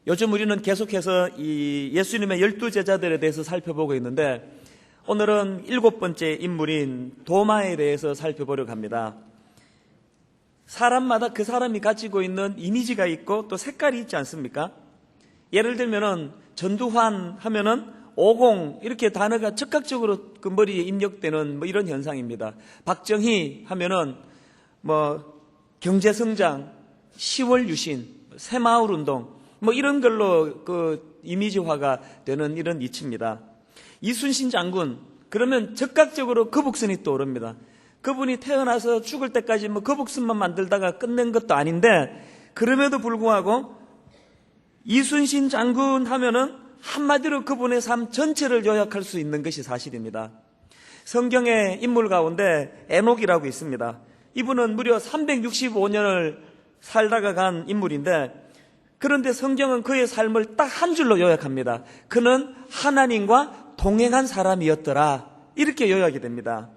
요즘 우리는 계속해서 이 예수님의 12제자들에 대해서 살펴보고 있는데 오늘은 7번째 인물인 도마에 대해서 살펴보려고 합니다. 사람마다 그 사람이 가지고 있는 이미지가 있고 또 색깔이 있지 않습니까? 예를 들면은 전두환 하면은 50 이렇게 단어가 즉각적으로 그 머리에 입력되는 이런 현상입니다. 박정희 하면은 경제성장, 10월 유신, 새마을운동 이런 걸로 그 이미지화가 되는 이런 이치입니다. 이순신 장군 그러면 즉각적으로 거북선이 떠오릅니다. 그분이 태어나서 죽을 때까지 거북선만 만들다가 끝낸 것도 아닌데 그럼에도 불구하고 이순신 장군 하면은 한마디로 그분의 삶 전체를 요약할 수 있는 것이 사실입니다. 성경의 인물 가운데 에녹이라고 있습니다. 이분은 무려 365년을 살다가 간 인물인데 그런데 성경은 그의 삶을 딱 한 줄로 요약합니다. 그는 하나님과 동행한 사람이었더라. 이렇게 요약이 됩니다.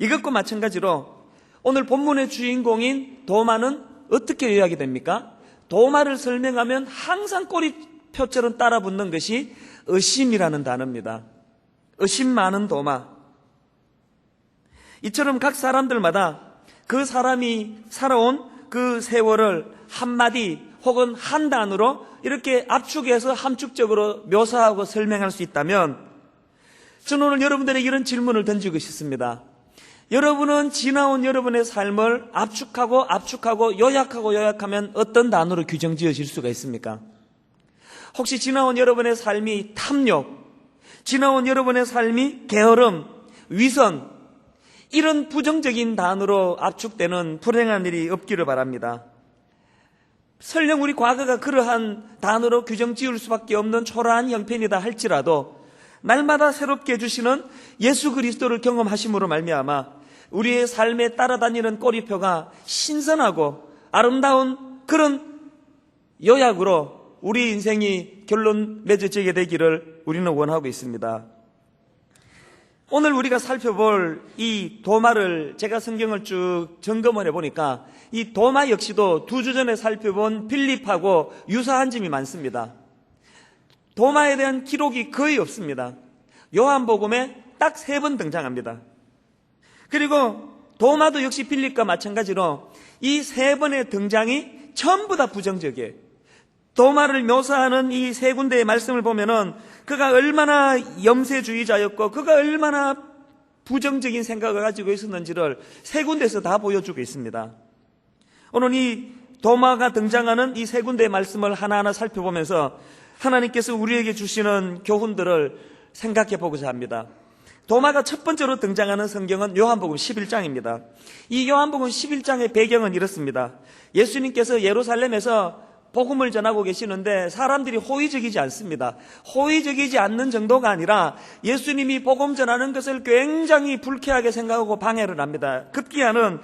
이것과 마찬가지로 오늘 본문의 주인공인 도마는 어떻게 요약이 됩니까? 도마를 설명하면 항상 꼬리표처럼 따라붙는 것이 의심이라는 단어입니다. 의심 많은 도마. 이처럼 각 사람들마다 그 사람이 살아온 그 세월을 한마디 혹은 한 단어로 이렇게 압축해서 함축적으로 묘사하고 설명할 수 있다면 저는 오늘 여러분들에게 이런 질문을 던지고 싶습니다. 여러분은 지나온 여러분의 삶을 압축하고 요약하면 어떤 단어로 규정 지으실 수가 있습니까? 혹시 지나온 여러분의 삶이 탐욕, 지나온 여러분의 삶이 게으름, 위선 이런 부정적인 단어로 압축되는 불행한 일이 없기를 바랍니다. 설령 우리 과거가 그러한 단어로 규정 지을 수밖에 없는 초라한 형편이다 할지라도 날마다 새롭게 해주시는 예수 그리스도를 경험하심으로 말미암아 우리의 삶에 따라다니는 꼬리표가 신선하고 아름다운 그런 요약으로 우리 인생이 결론 맺어지게 되기를 우리는 원하고 있습니다. 오늘 우리가 살펴볼 이 도마를 제가 성경을 쭉 점검을 해보니까 이 도마 역시도 2주 전에 살펴본 빌립하고 유사한 점이 많습니다. 도마에 대한 기록이 거의 없습니다. 요한복음에 딱 3번 등장합니다. 그리고 도마도 역시 빌립과 마찬가지로 이 3번의 등장이 전부 다 부정적이에요. 도마를 묘사하는 이 3군데의 말씀을 보면은 그가 얼마나 염세주의자였고 그가 얼마나 부정적인 생각을 가지고 있었는지를 3군데에서 다 보여주고 있습니다. 오늘 이 도마가 등장하는 이 3군데의 말씀을 하나하나 살펴보면서 하나님께서 우리에게 주시는 교훈들을 생각해 보고자 합니다. 도마가 첫 번째로 등장하는 성경은 요한복음 11장입니다. 이 요한복음 11장의 배경은 이렇습니다. 예수님께서 예루살렘에서 복음을 전하고 계시는데 사람들이 호의적이지 않습니다. 호의적이지 않는 정도가 아니라 예수님이 복음 전하는 것을 굉장히 불쾌하게 생각하고 방해를 합니다. 급기야는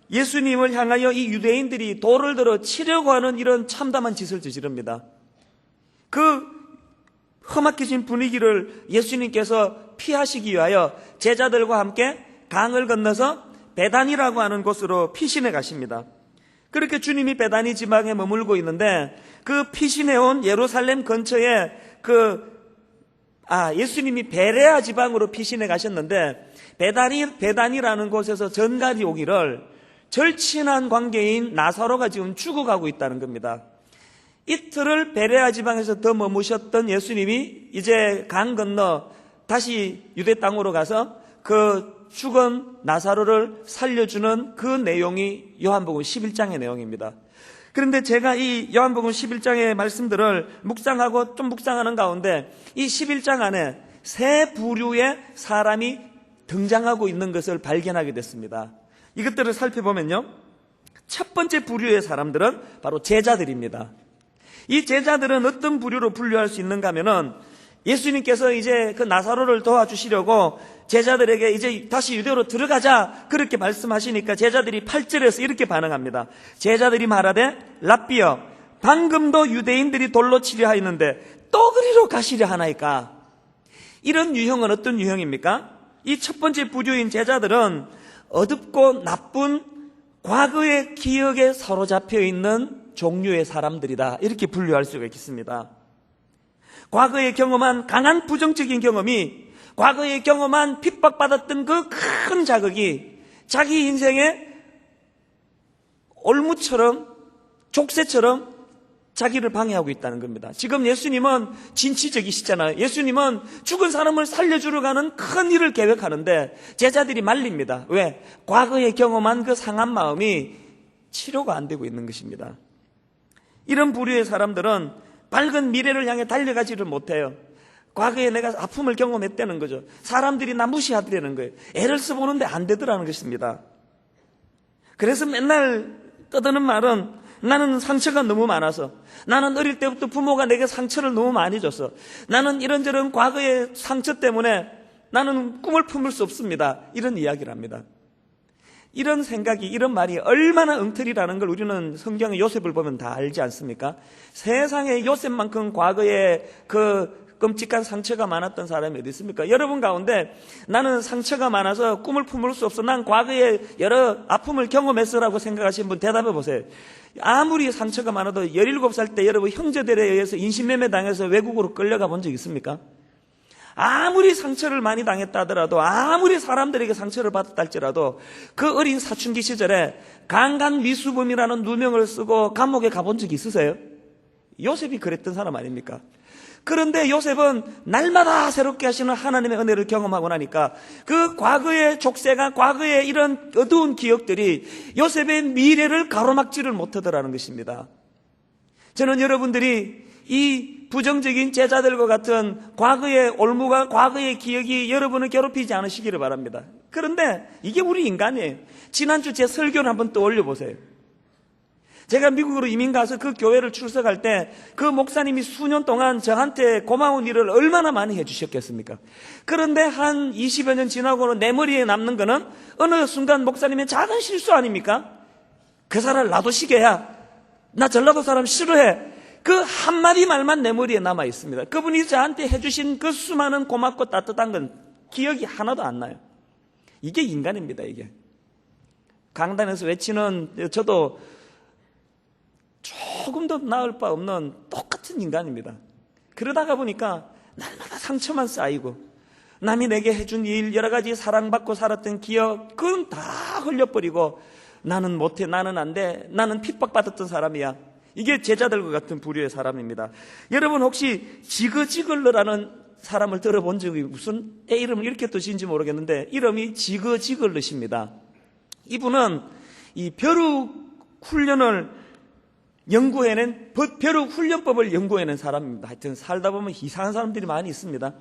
예수님을 향하여 이 유대인들이 돌을 들어 치려고 하는 이런 참담한 짓을 저지릅니다. 그 험악해진 분위기를 예수님께서 피하시기 위하여 제자들과 함께 강을 건너서 베단이라고 하는 곳으로 피신해 가십니다. 그렇게 주님이 베다니 지방에 머물고 있는데 그 피신해 온 예루살렘 근처에 예수님이 베레아 지방으로 피신해 가셨는데 베다니라는 곳에서 전갈이 오기를 절친한 관계인 나사로가 지금 죽어가고 있다는 겁니다. 이틀을 베레아 지방에서 더 머무셨던 예수님이 이제 강 건너 다시 유대 땅으로 가서 그 죽은 나사로를 살려주는 그 내용이 요한복음 11장의 내용입니다. 그런데 제가 이 요한복음 11장의 말씀들을 묵상하는 가운데 이 11장 안에 3 부류의 사람이 등장하고 있는 것을 발견하게 됐습니다. 이것들을 살펴보면요, 첫 번째 부류의 사람들은 바로 제자들입니다. 이 제자들은 어떤 부류로 분류할 수 있는가 하면은 예수님께서 이제 그 나사로를 도와주시려고 제자들에게 이제 다시 유대로 들어가자 그렇게 말씀하시니까 제자들이 8절에서 이렇게 반응합니다. 제자들이 말하되 랍비여 방금도 유대인들이 돌로 치려 하였는데 또 그리로 가시려 하나이까. 이런 유형은 어떤 유형입니까? 이 첫 번째 부류인 제자들은 어둡고 나쁜 과거의 기억에 사로잡혀 있는 종류의 사람들이다, 이렇게 분류할 수가 있겠습니다. 과거에 경험한 강한 부정적인 경험이, 과거에 경험한 핍박받았던 그 큰 자극이 자기 인생의 올무처럼, 족쇄처럼 자기를 방해하고 있다는 겁니다. 지금 예수님은 진취적이시잖아요. 예수님은 죽은 사람을 살려주러 가는 큰 일을 계획하는데 제자들이 말립니다. 왜? 과거에 경험한 그 상한 마음이 치료가 안 되고 있는 것입니다. 이런 부류의 사람들은 밝은 미래를 향해 달려가지를 못해요. 과거에 내가 아픔을 경험했다는 거죠. 사람들이 나 무시하더라는 거예요. 애를 써보는데 안 되더라는 것입니다. 그래서 맨날 떠드는 말은, 나는 상처가 너무 많아서, 나는 어릴 때부터 부모가 내게 상처를 너무 많이 줬어, 나는 이런저런 과거의 상처 때문에 나는 꿈을 품을 수 없습니다, 이런 이야기를 합니다. 이런 생각이, 이런 말이 얼마나 엉터리라는 걸 우리는 성경의 요셉을 보면 다 알지 않습니까? 세상에 요셉만큼 과거에 그 끔찍한 상처가 많았던 사람이 어디 있습니까? 여러분 가운데 나는 상처가 많아서 꿈을 품을 수 없어, 난 과거에 여러 아픔을 경험했어라고 생각하시는 분 대답해 보세요. 아무리 상처가 많아도 17살 때 여러분 형제들에 의해서 인신매매 당해서 외국으로 끌려가 본 적 있습니까? 아무리 상처를 많이 당했다 하더라도, 아무리 사람들에게 상처를 받았다 할지라도 그 어린 사춘기 시절에 강간 미수범이라는 누명을 쓰고 감옥에 가본 적이 있으세요? 요셉이 그랬던 사람 아닙니까? 그런데 요셉은 날마다 새롭게 하시는 하나님의 은혜를 경험하고 나니까 그 과거의 족쇄가, 과거의 이런 어두운 기억들이 요셉의 미래를 가로막지를 못하더라는 것입니다. 저는 여러분들이 이 부정적인 제자들과 같은 과거의 올무가, 과거의 기억이 여러분을 괴롭히지 않으시기를 바랍니다. 그런데 이게 우리 인간이에요. 지난주 제 설교를 한번 떠올려 보세요. 제가 미국으로 이민 가서 그 교회를 출석할 때 그 목사님이 수년 동안 저한테 고마운 일을 얼마나 많이 해주셨겠습니까? 그런데 한 20여 년 지나고는 내 머리에 남는 거는 어느 순간 목사님의 작은 실수 아닙니까? 그 사람 놔두시게야, 나 전라도 사람 싫어해, 그 한마디 말만 내 머리에 남아 있습니다. 그분이 저한테 해주신 그 수많은 고맙고 따뜻한 건 기억이 하나도 안 나요. 이게 인간입니다. 이게 강단에서 외치는 저도 조금도 나을 바 없는 똑같은 인간입니다. 그러다가 보니까 날마다 상처만 쌓이고, 남이 내게 해준 일, 여러 가지 사랑받고 살았던 기억, 그건 다 흘려버리고, 나는 못해, 나는 안 돼, 나는 핍박받았던 사람이야. 이게 제자들과 같은 부류의 사람입니다. 여러분 혹시 지그지글러라는 사람을 들어본 적이, 무슨 애 이름을 이렇게 뜨신지 모르겠는데 이름이 지그지글러십니다. 이분은 이 벼룩 훈련을 연구해낸, 벼룩 훈련법을 연구해낸 사람입니다. 하여튼 살다 보면 이상한 사람들이 많이 있습니다.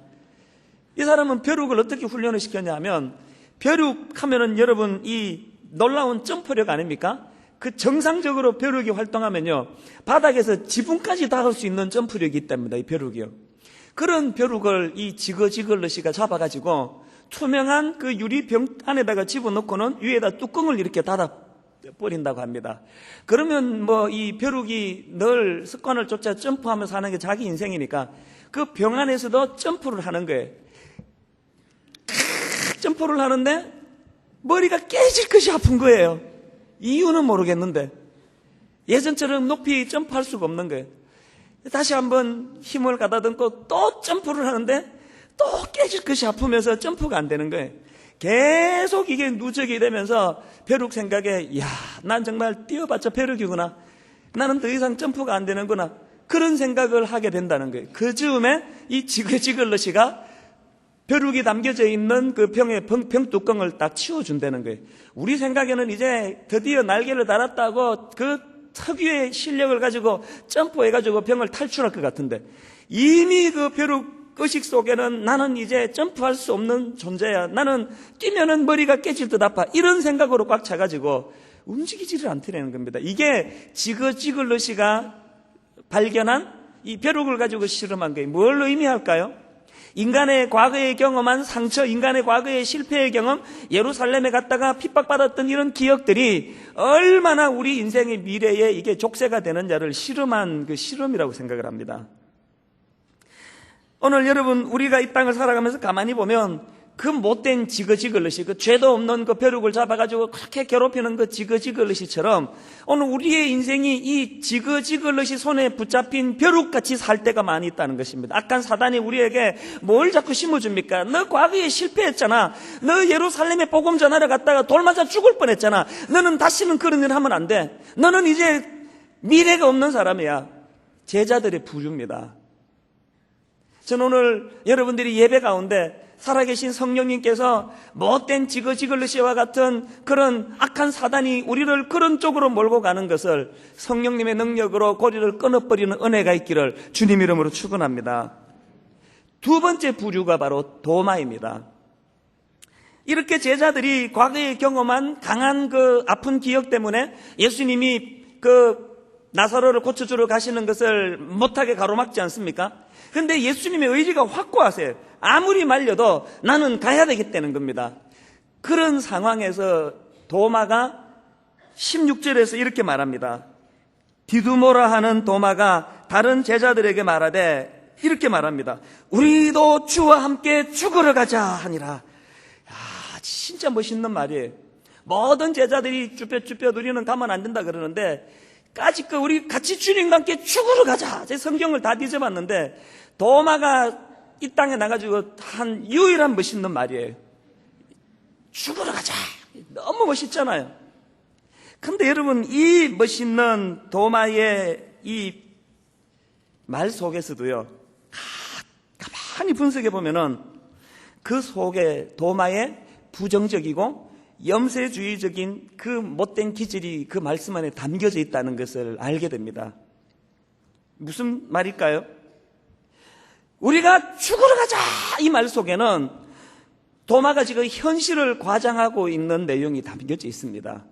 이 사람은 벼룩을 어떻게 훈련을 시켰냐 하면, 벼룩 하면은 여러분 이 놀라운 점프력 아닙니까? 그 정상적으로 벼룩이 활동하면요, 바닥에서 지붕까지 닿을 수 있는 점프력이 있답니다. 이 벼룩이요. 그런 벼룩을 이 지거지글러시가 잡아가지고 투명한 그 유리병 안에다가 집어넣고는 위에다 뚜껑을 이렇게 닫아 버린다고 합니다. 그러면 뭐 이 벼룩이 늘 습관을 쫓아 점프하면서 하는 게 자기 인생이니까 그 병 안에서도 점프를 하는 거예요. 점프를 하는데 머리가 깨질 것이 아픈 거예요. 이유는 모르겠는데 예전처럼 높이 점프할 수가 없는 거예요. 다시 한번 힘을 가다듬고 또 점프를 하는데 또 깨질 것이 아프면서 점프가 안 되는 거예요. 계속 이게 누적이 되면서 벼룩 생각에, 야, 난 정말 뛰어봤자 벼룩이구나, 나는 더 이상 점프가 안 되는구나, 그런 생각을 하게 된다는 거예요. 그 즈음에 이 지글지글러시가 벼룩이 담겨져 있는 그 병의 병 뚜껑을 딱 치워준다는 거예요. 우리 생각에는 이제 드디어 날개를 달았다고 그 특유의 실력을 가지고 점프해가지고 병을 탈출할 것 같은데, 이미 그 벼룩 의식 속에는 나는 이제 점프할 수 없는 존재야, 나는 뛰면은 머리가 깨질 듯 아파, 이런 생각으로 꽉 차가지고 움직이지를 않더라는 겁니다. 이게 지그지글러시가 발견한 이 벼룩을 가지고 실험한 거예요. 뭘 의미할까요? 인간의 과거에 경험한 상처, 인간의 과거의 실패의 경험, 예루살렘에 갔다가 핍박받았던 이런 기억들이 얼마나 우리 인생의 미래에 이게 족쇄가 되는 자를 실험한 그 실험이라고 생각을 합니다. 오늘 여러분, 우리가 이 땅을 살아가면서 가만히 보면 그 못된 지거지글릇이, 그 죄도 없는 그 벼룩을 잡아가지고 그렇게 괴롭히는 그 지거지글릇이처럼 오늘 우리의 인생이 이 지거지글릇이 손에 붙잡힌 벼룩같이 살 때가 많이 있다는 것입니다. 악한 사단이 우리에게 뭘 자꾸 심어줍니까? 너 과거에 실패했잖아. 너 예루살렘에 복음 전하러 갔다가 돌 맞아 죽을 뻔했잖아. 너는 다시는 그런 일 하면 안 돼. 너는 이제 미래가 없는 사람이야. 제자들의 부류입니다. 저는 오늘 여러분들이 예배 가운데 살아계신 성령님께서 못된 지거지글르시와 같은 그런 악한 사단이 우리를 그런 쪽으로 몰고 가는 것을 성령님의 능력으로 고리를 끊어버리는 은혜가 있기를 주님 이름으로 축원합니다. 두 번째 부류가 바로 도마입니다. 이렇게 제자들이 과거에 경험한 강한 그 아픈 기억 때문에 예수님이 그 나사로를 고쳐주러 가시는 것을 못하게 가로막지 않습니까? 그런데 예수님의 의지가 확고하세요. 아무리 말려도 나는 가야 되겠다는 겁니다. 그런 상황에서 도마가 16절에서 이렇게 말합니다. 디두모라 하는 도마가 다른 제자들에게 말하되 이렇게 말합니다. 우리도 주와 함께 죽으러 가자 하니라. 야, 진짜 멋있는 말이에요. 모든 제자들이 쭈뼛쭈뼛 우리는 가면 안 된다 그러는데 까짓 우리 같이 주님과 함께 죽으러 가자. 제 성경을 다 뒤져봤는데 도마가 이 땅에 나가지고 한 유일한 멋있는 말이에요. 죽으러 가자. 너무 멋있잖아요. 근데 여러분 이 멋있는 도마의 이 말 속에서도요, 가만히 분석해 보면은 그 속에 도마의 부정적이고 염세주의적인 그 못된 기질이 그 말씀 안에 담겨져 있다는 것을 알게 됩니다. 무슨 말일까요? 우리가 죽으러 가자 이 말 속에는 도마가 지금 현실을 과장하고 있는 내용이 담겨져 있습니다.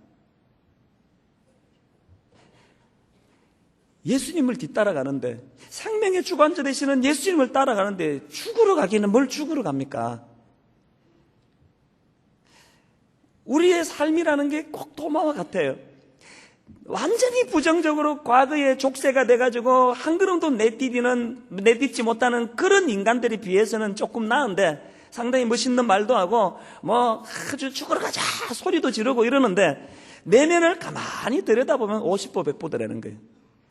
예수님을 뒤따라가는데, 생명의 주관자 되시는 예수님을 따라가는데 죽으러 가기는 뭘 죽으러 갑니까? 우리의 삶이라는 게 꼭 도마와 같아요. 완전히 부정적으로 과거의 족쇄가 돼가지고 한 걸음도 내딛지 못하는 그런 인간들에 비해서는 조금 나은데, 상당히 멋있는 말도 하고 뭐 아주 죽으러 가자 소리도 지르고 이러는데 내면을 가만히 들여다보면 50보 100보더라는 거예요.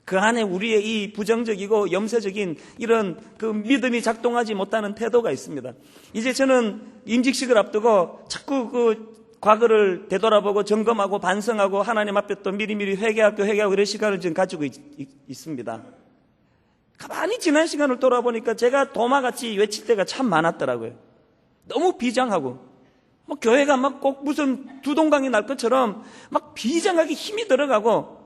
그 안에 우리의 이 부정적이고 염세적인 이런 그 믿음이 작동하지 못하는 태도가 있습니다. 이제 저는 임직식을 앞두고 자꾸 그 과거를 되돌아보고 점검하고 반성하고 하나님 앞에 또 미리미리 회개하고 이런 시간을 지금 가지고 있습니다. 가만히 지난 시간을 돌아보니까 제가 도마같이 외칠 때가 참 많았더라고요. 너무 비장하고 뭐 교회가 막 꼭 무슨 두동강이 날 것처럼 막 비장하게 힘이 들어가고,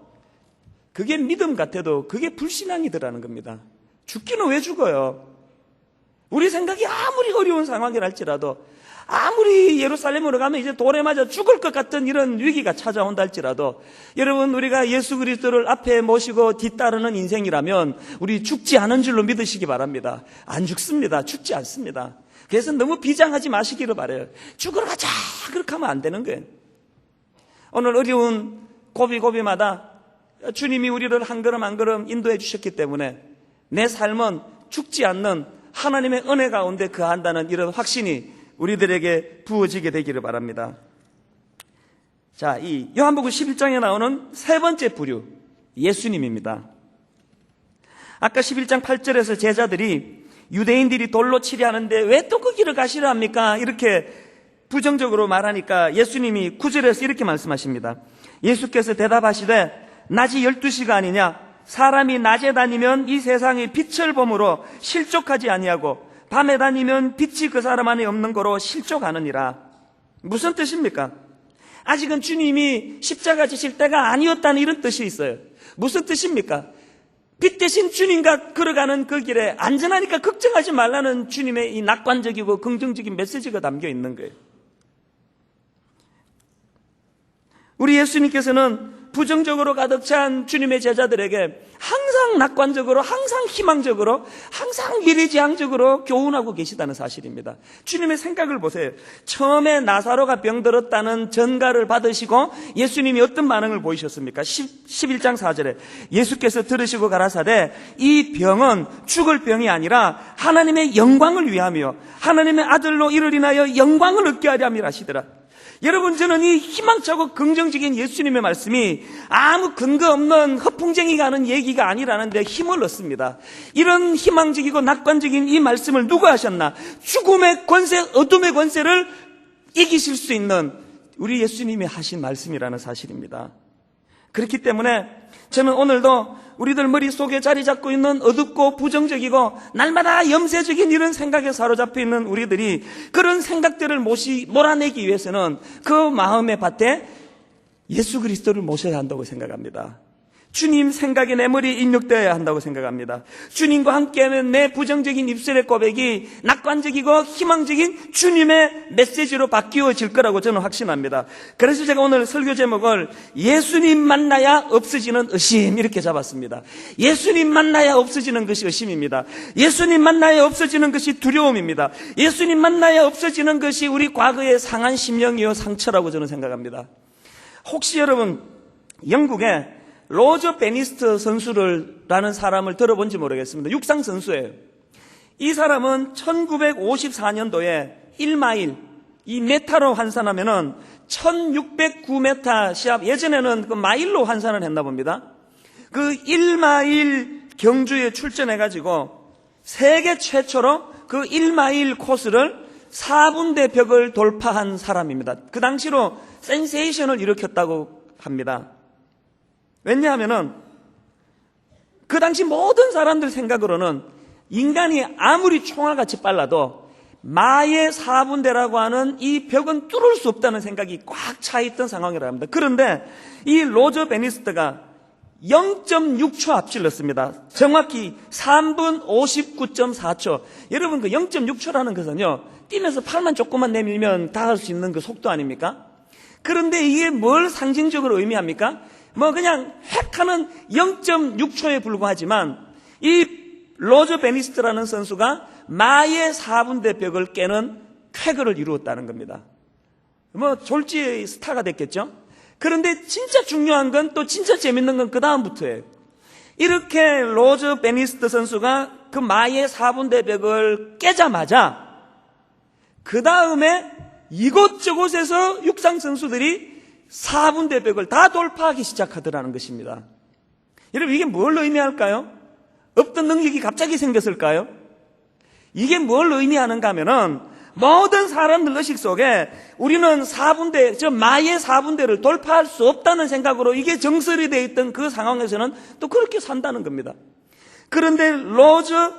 그게 믿음 같아도 그게 불신앙이더라는 겁니다. 죽기는 왜 죽어요? 우리 생각이 아무리 어려운 상황이랄지라도, 아무리 예루살렘으로 가면 이제 돌에 맞아 죽을 것 같은 이런 위기가 찾아온다 할지라도, 여러분 우리가 예수 그리스도를 앞에 모시고 뒤따르는 인생이라면 우리 죽지 않은 줄로 믿으시기 바랍니다. 안 죽습니다. 죽지 않습니다. 그래서 너무 비장하지 마시기를 바라요. 죽으러 가자 그렇게 하면 안 되는 거예요. 오늘 어려운 고비고비마다 주님이 우리를 한 걸음 한 걸음 인도해 주셨기 때문에 내 삶은 죽지 않는 하나님의 은혜 가운데 거한다는 이런 확신이 우리들에게 부어지게 되기를 바랍니다. 자, 이 요한복음 11장에 나오는 세 번째 부류, 예수님입니다. 아까 11장 8절에서 제자들이 유대인들이 돌로 치려 하는데 왜 또 그 길을 가시려 합니까? 이렇게 부정적으로 말하니까 예수님이 9절에서 이렇게 말씀하십니다. 예수께서 대답하시되 낮이 12시가 아니냐? 사람이 낮에 다니면 이 세상의 빛을 보므로 실족하지 아니하고 밤에 다니면 빛이 그 사람 안에 없는 거로 실족하느니라. 무슨 뜻입니까? 아직은 주님이 십자가 지실 때가 아니었다는 이런 뜻이 있어요. 무슨 뜻입니까? 빛 대신 주님과 걸어가는 그 길에 안전하니까 걱정하지 말라는 주님의 이 낙관적이고 긍정적인 메시지가 담겨 있는 거예요. 우리 예수님께서는 부정적으로 가득 찬 주님의 제자들에게 항상 낙관적으로, 항상 희망적으로, 항상 미래지향적으로 교훈하고 계시다는 사실입니다. 주님의 생각을 보세요. 처음에 나사로가 병들었다는 전가를 받으시고 예수님이 어떤 반응을 보이셨습니까? 11장 4절에 예수께서 들으시고 가라사대 이 병은 죽을 병이 아니라 하나님의 영광을 위하며 하나님의 아들로 이를 인하여 영광을 얻게 하려 함이라 하시더라. 여러분, 저는 이 희망차고 긍정적인 예수님의 말씀이 아무 근거 없는 허풍쟁이가 하는 얘기가 아니라는 데 힘을 얻습니다. 이런 희망적이고 낙관적인 이 말씀을 누가 하셨나? 죽음의 권세, 어둠의 권세를 이기실 수 있는 우리 예수님이 하신 말씀이라는 사실입니다. 그렇기 때문에 저는 오늘도 우리들 머릿속에 자리 잡고 있는 어둡고 부정적이고 날마다 염세적인 이런 생각에 사로잡혀 있는 우리들이 그런 생각들을 몰아내기 위해서는 그 마음의 밭에 예수 그리스도를 모셔야 한다고 생각합니다. 주님 생각에 내 머리에 입력되어야 한다고 생각합니다. 주님과 함께하는 내 부정적인 입술의 고백이 낙관적이고 희망적인 주님의 메시지로 바뀌어질 거라고 저는 확신합니다. 그래서 제가 오늘 설교 제목을 예수님 만나야 없어지는 의심 이렇게 잡았습니다. 예수님 만나야 없어지는 것이 의심입니다. 예수님 만나야 없어지는 것이 두려움입니다. 예수님 만나야 없어지는 것이 우리 과거의 상한 심령이요 상처라고 저는 생각합니다. 혹시 여러분 영국에 로저 베니스트 선수라는 사람을 들어본지 모르겠습니다. 육상 선수예요. 이 사람은 1954년도에 1마일, 이 메타로 환산하면은 1609m 시합, 예전에는 그 마일로 환산을 했나 봅니다. 그 1마일 경주에 출전해가지고 세계 최초로 그 1마일 코스를 4분대 벽을 돌파한 사람입니다. 그 당시로 센세이션을 일으켰다고 합니다. 왜냐하면은 그 당시 모든 사람들 생각으로는 인간이 아무리 총알같이 빨라도 마의 4분대라고 하는 이 벽은 뚫을 수 없다는 생각이 꽉 차 있던 상황이라고 합니다. 그런데 이 로저 베니스트가 0.6초 앞질렀습니다. 정확히 3분 59.4초. 여러분 그 0.6초라는 것은요, 뛰면서 팔만 조금만 내밀면 다 할 수 있는 그 속도 아닙니까? 그런데 이게 뭘 상징적으로 의미합니까? 그냥 획하는 0.6초에 불과하지만 이 로저 베니스트라는 선수가 마의 4분대 벽을 깨는 쾌거를 이루었다는 겁니다. 졸지의 스타가 됐겠죠? 그런데 진짜 중요한 건 또 진짜 재밌는 건 그 다음부터예요. 이렇게 로저 베니스트 선수가 그 마의 4분대 벽을 깨자마자 그 다음에 이곳저곳에서 육상 선수들이 4분대 벽을 다 돌파하기 시작하더라는 것입니다. 여러분 이게 뭘 의미할까요? 없던 능력이 갑자기 생겼을까요? 이게 뭘 의미하는가 하면은 모든 사람들 의식 속에 우리는 4분대, 마의 4분대를 돌파할 수 없다는 생각으로 이게 정설이 되어 있던 그 상황에서는 또 그렇게 산다는 겁니다. 그런데 로저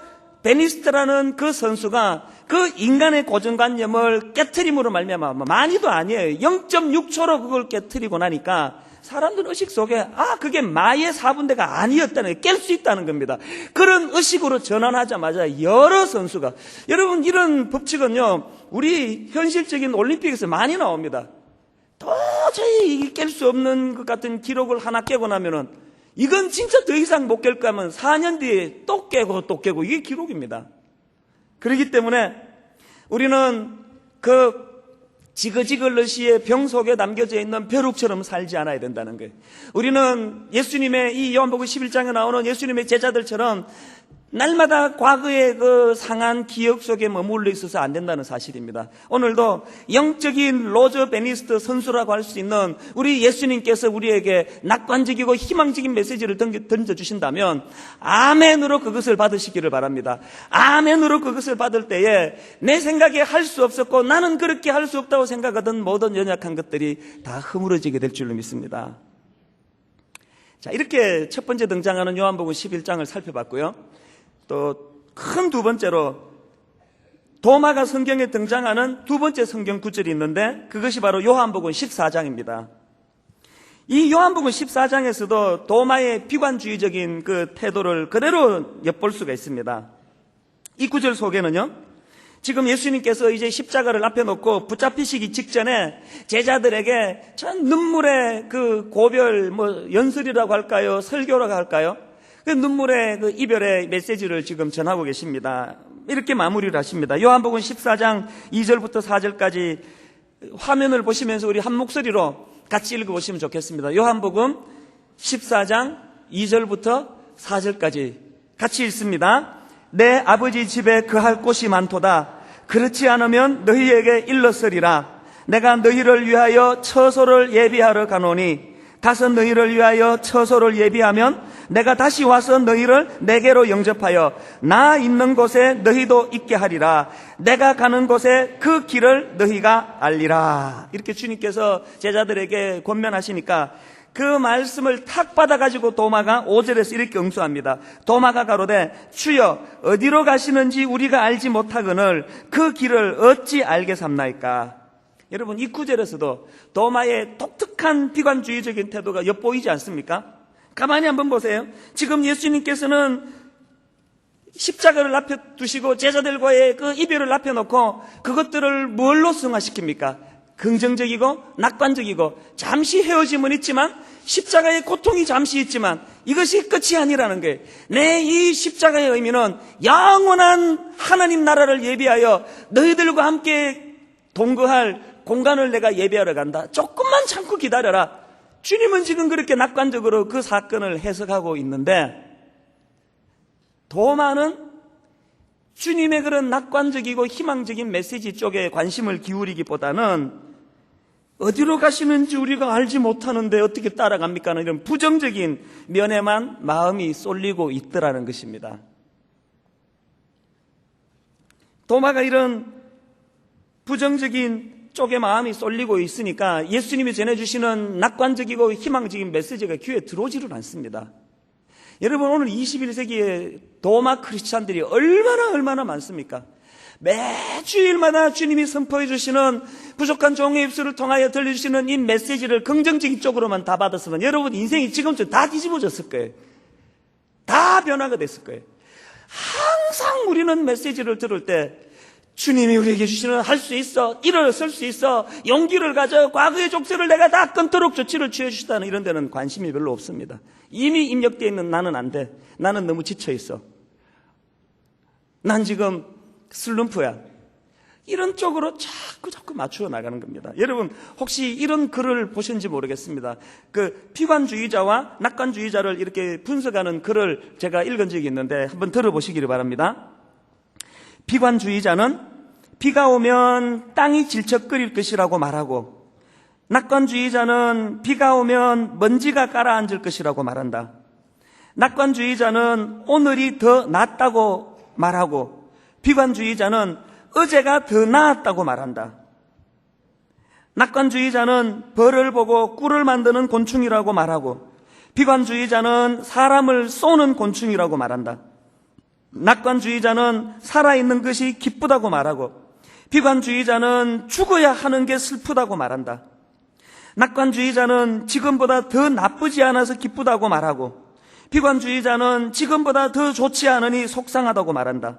베니스트라는 그 선수가 그 인간의 고정관념을 깨트림으로 말미암아 많이도 아니에요. 0.6초로 그걸 깨트리고 나니까 사람들 의식 속에 그게 마의 4분대가 아니었다는, 깰 수 있다는 겁니다. 그런 의식으로 전환하자마자 여러 선수가, 여러분 이런 법칙은요 우리 현실적인 올림픽에서 많이 나옵니다. 도저히 깰 수 없는 것 같은 기록을 하나 깨고 나면은 이건 진짜 더 이상 못 깰 거면 4년 뒤에 또 깨고 또 깨고 이게 기록입니다. 그렇기 때문에 우리는 그 지그지글러시의 병 속에 남겨져 있는 벼룩처럼 살지 않아야 된다는 거예요. 우리는 예수님의 이 요한복음 11장에 나오는 예수님의 제자들처럼 날마다 과거의 그 상한 기억 속에 머물러 있어서 안 된다는 사실입니다. 오늘도 영적인 로저 베니스트 선수라고 할 수 있는 우리 예수님께서 우리에게 낙관적이고 희망적인 메시지를 던져주신다면 아멘으로 그것을 받으시기를 바랍니다. 아멘으로 그것을 받을 때에 내 생각에 할 수 없었고 나는 그렇게 할 수 없다고 생각하던 모든 연약한 것들이 다 허물어지게 될 줄로 믿습니다. 자, 이렇게 첫 번째 등장하는 요한복음 11장을 살펴봤고요. 또 큰 두 번째로 도마가 성경에 등장하는 두 번째 성경 구절이 있는데 그것이 바로 요한복음 14장입니다. 이 요한복음 14장에서도 도마의 비관주의적인 그 태도를 그대로 엿볼 수가 있습니다. 이 구절 속에는요, 지금 예수님께서 이제 십자가를 앞에 놓고 붙잡히시기 직전에 제자들에게 전 눈물의 그 고별, 연설이라고 할까요? 설교라고 할까요? 그 눈물의 그 이별의 메시지를 지금 전하고 계십니다. 이렇게 마무리를 하십니다. 요한복음 14장 2절부터 4절까지 화면을 보시면서 우리 한 목소리로 같이 읽어보시면 좋겠습니다. 요한복음 14장 2절부터 4절까지 같이 읽습니다. 내 아버지 집에 거할 곳이 많도다. 그렇지 않으면 너희에게 일렀으리라. 내가 너희를 위하여 처소를 예비하러 가노니 가서 너희를 위하여 처소를 예비하면 내가 다시 와서 너희를 내게로 영접하여 나 있는 곳에 너희도 있게 하리라. 내가 가는 곳에 그 길을 너희가 알리라. 이렇게 주님께서 제자들에게 권면하시니까 그 말씀을 탁 받아가지고 도마가 5절에서 이렇게 응수합니다. 도마가 가로되 주여 어디로 가시는지 우리가 알지 못하거늘 그 길을 어찌 알게 삼나이까. 여러분 이 구절에서도 도마의 독특한 비관주의적인 태도가 엿보이지 않습니까? 가만히 한번 보세요. 지금 예수님께서는 십자가를 앞에 두시고 제자들과의 그 이별을 앞에 놓고 그것들을 뭘로 승화시킵니까? 긍정적이고 낙관적이고 잠시 헤어짐은 있지만 십자가의 고통이 잠시 있지만 이것이 끝이 아니라는 거예요. 내 이 십자가의 의미는 영원한 하나님 나라를 예비하여 너희들과 함께 동거할 공간을 내가 예비하러 간다. 조금만 참고 기다려라. 주님은 지금 그렇게 낙관적으로 그 사건을 해석하고 있는데 도마는 주님의 그런 낙관적이고 희망적인 메시지 쪽에 관심을 기울이기보다는 어디로 가시는지 우리가 알지 못하는데 어떻게 따라갑니까? 하는 이런 부정적인 면에만 마음이 쏠리고 있더라는 것입니다. 도마가 이런 부정적인 쪽에 마음이 쏠리고 있으니까 예수님이 전해주시는 낙관적이고 희망적인 메시지가 귀에 들어오지를 않습니다. 여러분 오늘 21세기에 도마 크리스찬들이 얼마나 많습니까? 매주일마다 주님이 선포해 주시는 부족한 종의 입술을 통하여 들려주시는 이 메시지를 긍정적인 쪽으로만 다 받았으면 여러분 인생이 지금쯤 다 뒤집어졌을 거예요. 다 변화가 됐을 거예요. 항상 우리는 메시지를 들을 때 주님이 우리에게 주시는 할 수 있어, 일어설 수 있어, 용기를 가져, 과거의 족쇄를 내가 다 끊도록 조치를 취해주시다는 이런 데는 관심이 별로 없습니다. 이미 입력되어 있는 나는 안 돼. 나는 너무 지쳐있어. 난 지금 슬럼프야. 이런 쪽으로 자꾸 맞추어 나가는 겁니다. 여러분 혹시 이런 글을 보셨는지 모르겠습니다. 그 비관주의자와 낙관주의자를 이렇게 분석하는 글을 제가 읽은 적이 있는데 한번 들어보시기를 바랍니다. 비관주의자는 비가 오면 땅이 질척거릴 것이라고 말하고 낙관주의자는 비가 오면 먼지가 가라앉을 것이라고 말한다. 낙관주의자는 오늘이 더 낫다고 말하고 비관주의자는 어제가 더 나았다고 말한다. 낙관주의자는 벌을 보고 꿀을 만드는 곤충이라고 말하고 비관주의자는 사람을 쏘는 곤충이라고 말한다. 낙관주의자는 살아있는 것이 기쁘다고 말하고 비관주의자는 죽어야 하는 게 슬프다고 말한다. 낙관주의자는 지금보다 더 나쁘지 않아서 기쁘다고 말하고 비관주의자는 지금보다 더 좋지 않으니 속상하다고 말한다.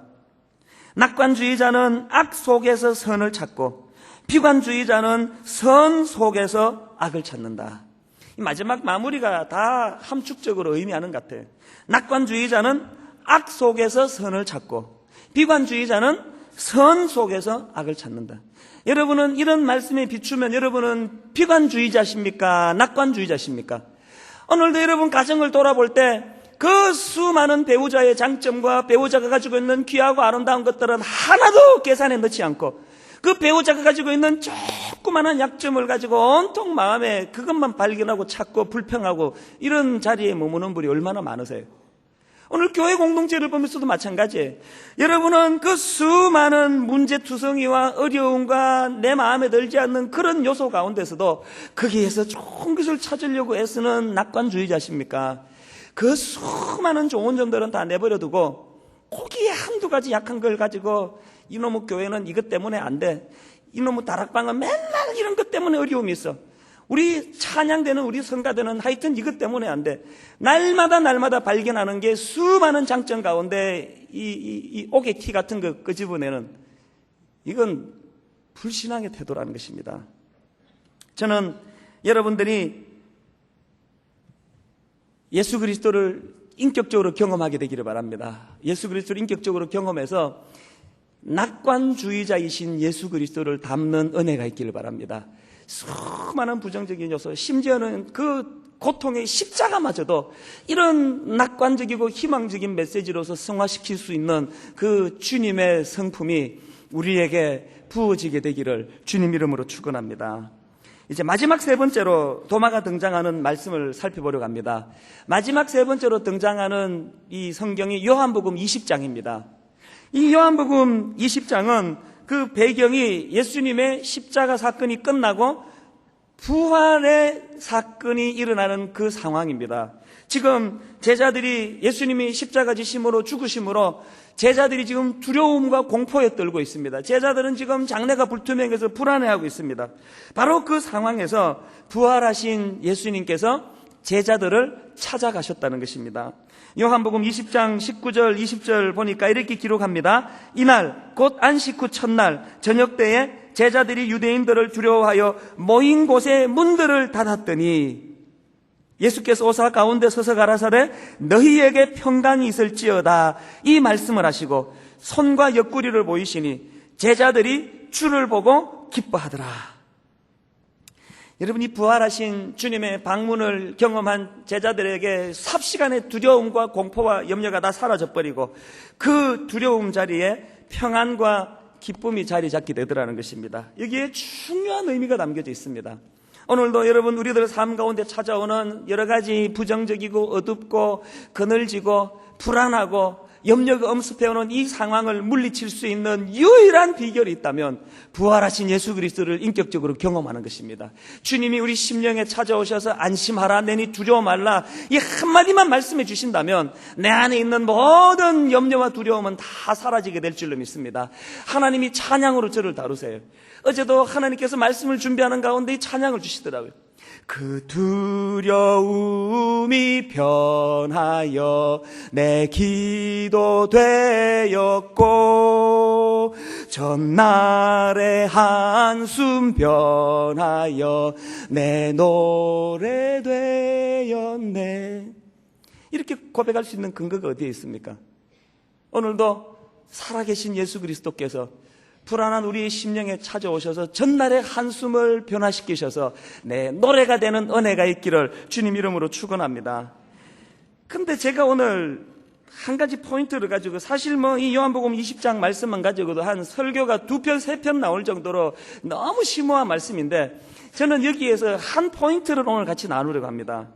낙관주의자는 악 속에서 선을 찾고 비관주의자는 선 속에서 악을 찾는다. 이 마지막 마무리가 다 함축적으로 의미하는 것 같아요. 낙관주의자는 악 속에서 선을 찾고 비관주의자는 선 속에서 악을 찾는다. 여러분은 이런 말씀에 비추면 여러분은 비관주의자십니까? 낙관주의자십니까? 오늘도 여러분 가정을 돌아볼 때 그 수많은 배우자의 장점과 배우자가 가지고 있는 귀하고 아름다운 것들은 하나도 계산에 넣지 않고 그 배우자가 가지고 있는 조그만한 약점을 가지고 온통 마음에 그것만 발견하고 찾고 불평하고 이런 자리에 머무는 분이 얼마나 많으세요? 오늘 교회 공동체를 보면서도 마찬가지예요. 여러분은 그 수많은 문제투성이와 어려움과 내 마음에 들지 않는 그런 요소 가운데서도 거기에서 좋은 것을 찾으려고 애쓰는 낙관주의자십니까? 그 수많은 좋은 점들은 다 내버려두고 거기에 한두 가지 약한 걸 가지고 이놈의 교회는 이것 때문에 안 돼. 이놈의 다락방은 맨날 이런 것 때문에 어려움이 있어. 우리 찬양되는 우리 성가대는 하여튼 이것 때문에 안 돼. 날마다 발견하는 게 수많은 장점 가운데 이 오개티 같은 거 끄집어내는 이건 불신앙의 태도라는 것입니다. 저는 여러분들이 예수 그리스도를 인격적으로 경험하게 되기를 바랍니다. 예수 그리스도를 인격적으로 경험해서 낙관주의자이신 예수 그리스도를 닮는 은혜가 있기를 바랍니다. 수많은 부정적인 요소, 심지어는 그 고통의 십자가마저도 이런 낙관적이고 희망적인 메시지로서 승화시킬 수 있는 그 주님의 성품이 우리에게 부어지게 되기를 주님 이름으로 축원합니다. 이제 마지막 세 번째로 도마가 등장하는 말씀을 살펴보려고 합니다. 마지막 세 번째로 등장하는 이 성경이 요한복음 20장입니다. 이 요한복음 20장은 그 배경이 예수님의 십자가 사건이 끝나고 부활의 사건이 일어나는 그 상황입니다. 지금 제자들이 예수님이 십자가 지심으로 죽으심으로 제자들이 지금 두려움과 공포에 떨고 있습니다. 제자들은 지금 장래가 불투명해서 불안해하고 있습니다. 바로 그 상황에서 부활하신 예수님께서 제자들을 찾아가셨다는 것입니다. 요한복음 20장 19절 20절 보니까 이렇게 기록합니다. 이날 곧 안식 후 첫날 저녁 때에 제자들이 유대인들을 두려워하여 모인 곳에 문들을 닫았더니 예수께서 오사 가운데 서서 가라사대 너희에게 평강이 있을지어다 이 말씀을 하시고 손과 옆구리를 보이시니 제자들이 주를 보고 기뻐하더라. 여러분이 부활하신 주님의 방문을 경험한 제자들에게 삽시간의 두려움과 공포와 염려가 다 사라져버리고 그 두려움 자리에 평안과 기쁨이 자리 잡게 되더라는 것입니다. 여기에 중요한 의미가 담겨져 있습니다. 오늘도 여러분 우리들 삶 가운데 찾아오는 여러 가지 부정적이고 어둡고 그늘지고 불안하고 염려가 엄습해오는 이 상황을 물리칠 수 있는 유일한 비결이 있다면 부활하신 예수 그리스도를 인격적으로 경험하는 것입니다. 주님이 우리 심령에 찾아오셔서 안심하라 내니 두려워 말라 이 한마디만 말씀해 주신다면 내 안에 있는 모든 염려와 두려움은 다 사라지게 될 줄로 믿습니다. 하나님이 찬양으로 저를 다루세요. 어제도 하나님께서 말씀을 준비하는 가운데 이 찬양을 주시더라고요. 그 두려움이 변하여 내 기도 되었고 전날의 한숨 변하여 내 노래 되었네. 이렇게 고백할 수 있는 근거가 어디에 있습니까? 오늘도 살아계신 예수 그리스도께서 불안한 우리의 심령에 찾아오셔서 전날의 한숨을 변화시키셔서 내 노래가 되는 은혜가 있기를 주님 이름으로 축원합니다. 근데 제가 오늘 한 가지 포인트를 가지고 사실 이 요한복음 20장 말씀만 가지고도 한 설교가 2편, 3편 나올 정도로 너무 심오한 말씀인데 저는 여기에서 한 포인트를 오늘 같이 나누려고 합니다.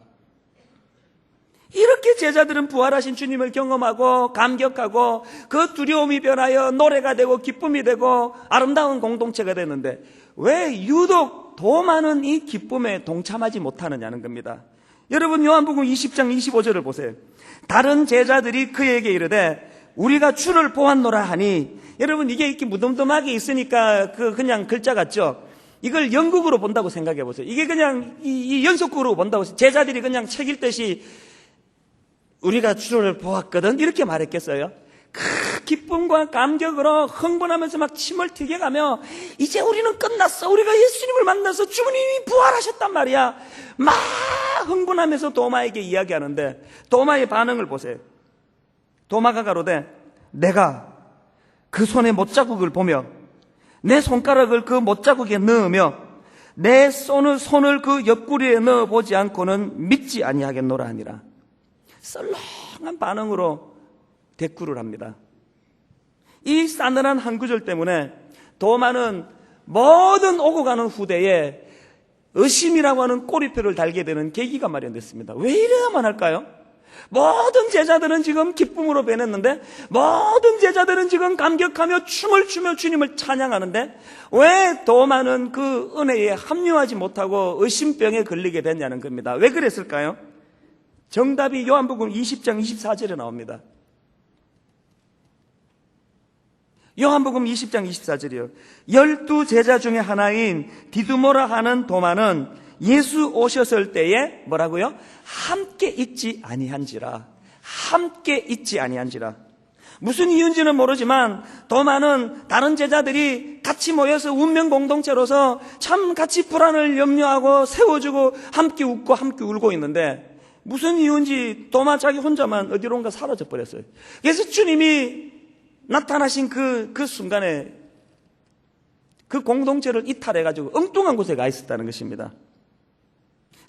이렇게 제자들은 부활하신 주님을 경험하고 감격하고 그 두려움이 변하여 노래가 되고 기쁨이 되고 아름다운 공동체가 되는데 왜 유독 도마는 이 기쁨에 동참하지 못하느냐는 겁니다. 여러분 요한복음 20장 25절을 보세요. 다른 제자들이 그에게 이르되 우리가 주를 보았노라 하니 여러분 이게 이렇게 무덤덤하게 있으니까 그냥 글자 같죠? 이걸 연극으로 본다고 생각해 보세요. 이게 그냥 이 연속극으로 본다고 제자들이 그냥 책 읽듯이 우리가 주를 보았거든 이렇게 말했겠어요? 그 기쁨과 감격으로 흥분하면서 막 침을 튀겨가며 이제 우리는 끝났어 우리가 예수님을 만나서 주님이 부활하셨단 말이야 막 흥분하면서 도마에게 이야기하는데 도마의 반응을 보세요. 도마가 가로되 내가 그 손의 못자국을 보며 내 손가락을 그 못자국에 넣으며 내 손을 그 옆구리에 넣어보지 않고는 믿지 아니하겠노라 하니라. 썰렁한 반응으로 대꾸를 합니다. 이 싸늘한 한 구절 때문에 도마는 모든 오고 가는 후대에 의심이라고 하는 꼬리표를 달게 되는 계기가 마련됐습니다. 왜 이래야만 할까요? 모든 제자들은 지금 기쁨으로 변했는데 모든 제자들은 지금 감격하며 춤을 추며 주님을 찬양하는데 왜 도마는 그 은혜에 합류하지 못하고 의심병에 걸리게 됐냐는 겁니다. 왜 그랬을까요? 정답이 요한복음 20장 24절에 나옵니다. 요한복음 20장 24절이요. 12제자 중에 하나인 디두모라 하는 도마는 예수 오셨을 때에 뭐라고요? 함께 있지 아니한지라. 함께 있지 아니한지라. 무슨 이유인지는 모르지만 도마는 다른 제자들이 같이 모여서 운명 공동체로서 참 같이 불안을 염려하고 세워주고 함께 웃고 함께 울고 있는데 무슨 이유인지 도마 자기 혼자만 어디론가 사라져 버렸어요. 그래서 주님이 나타나신 그 순간에 그 공동체를 이탈해가지고 엉뚱한 곳에 가 있었다는 것입니다.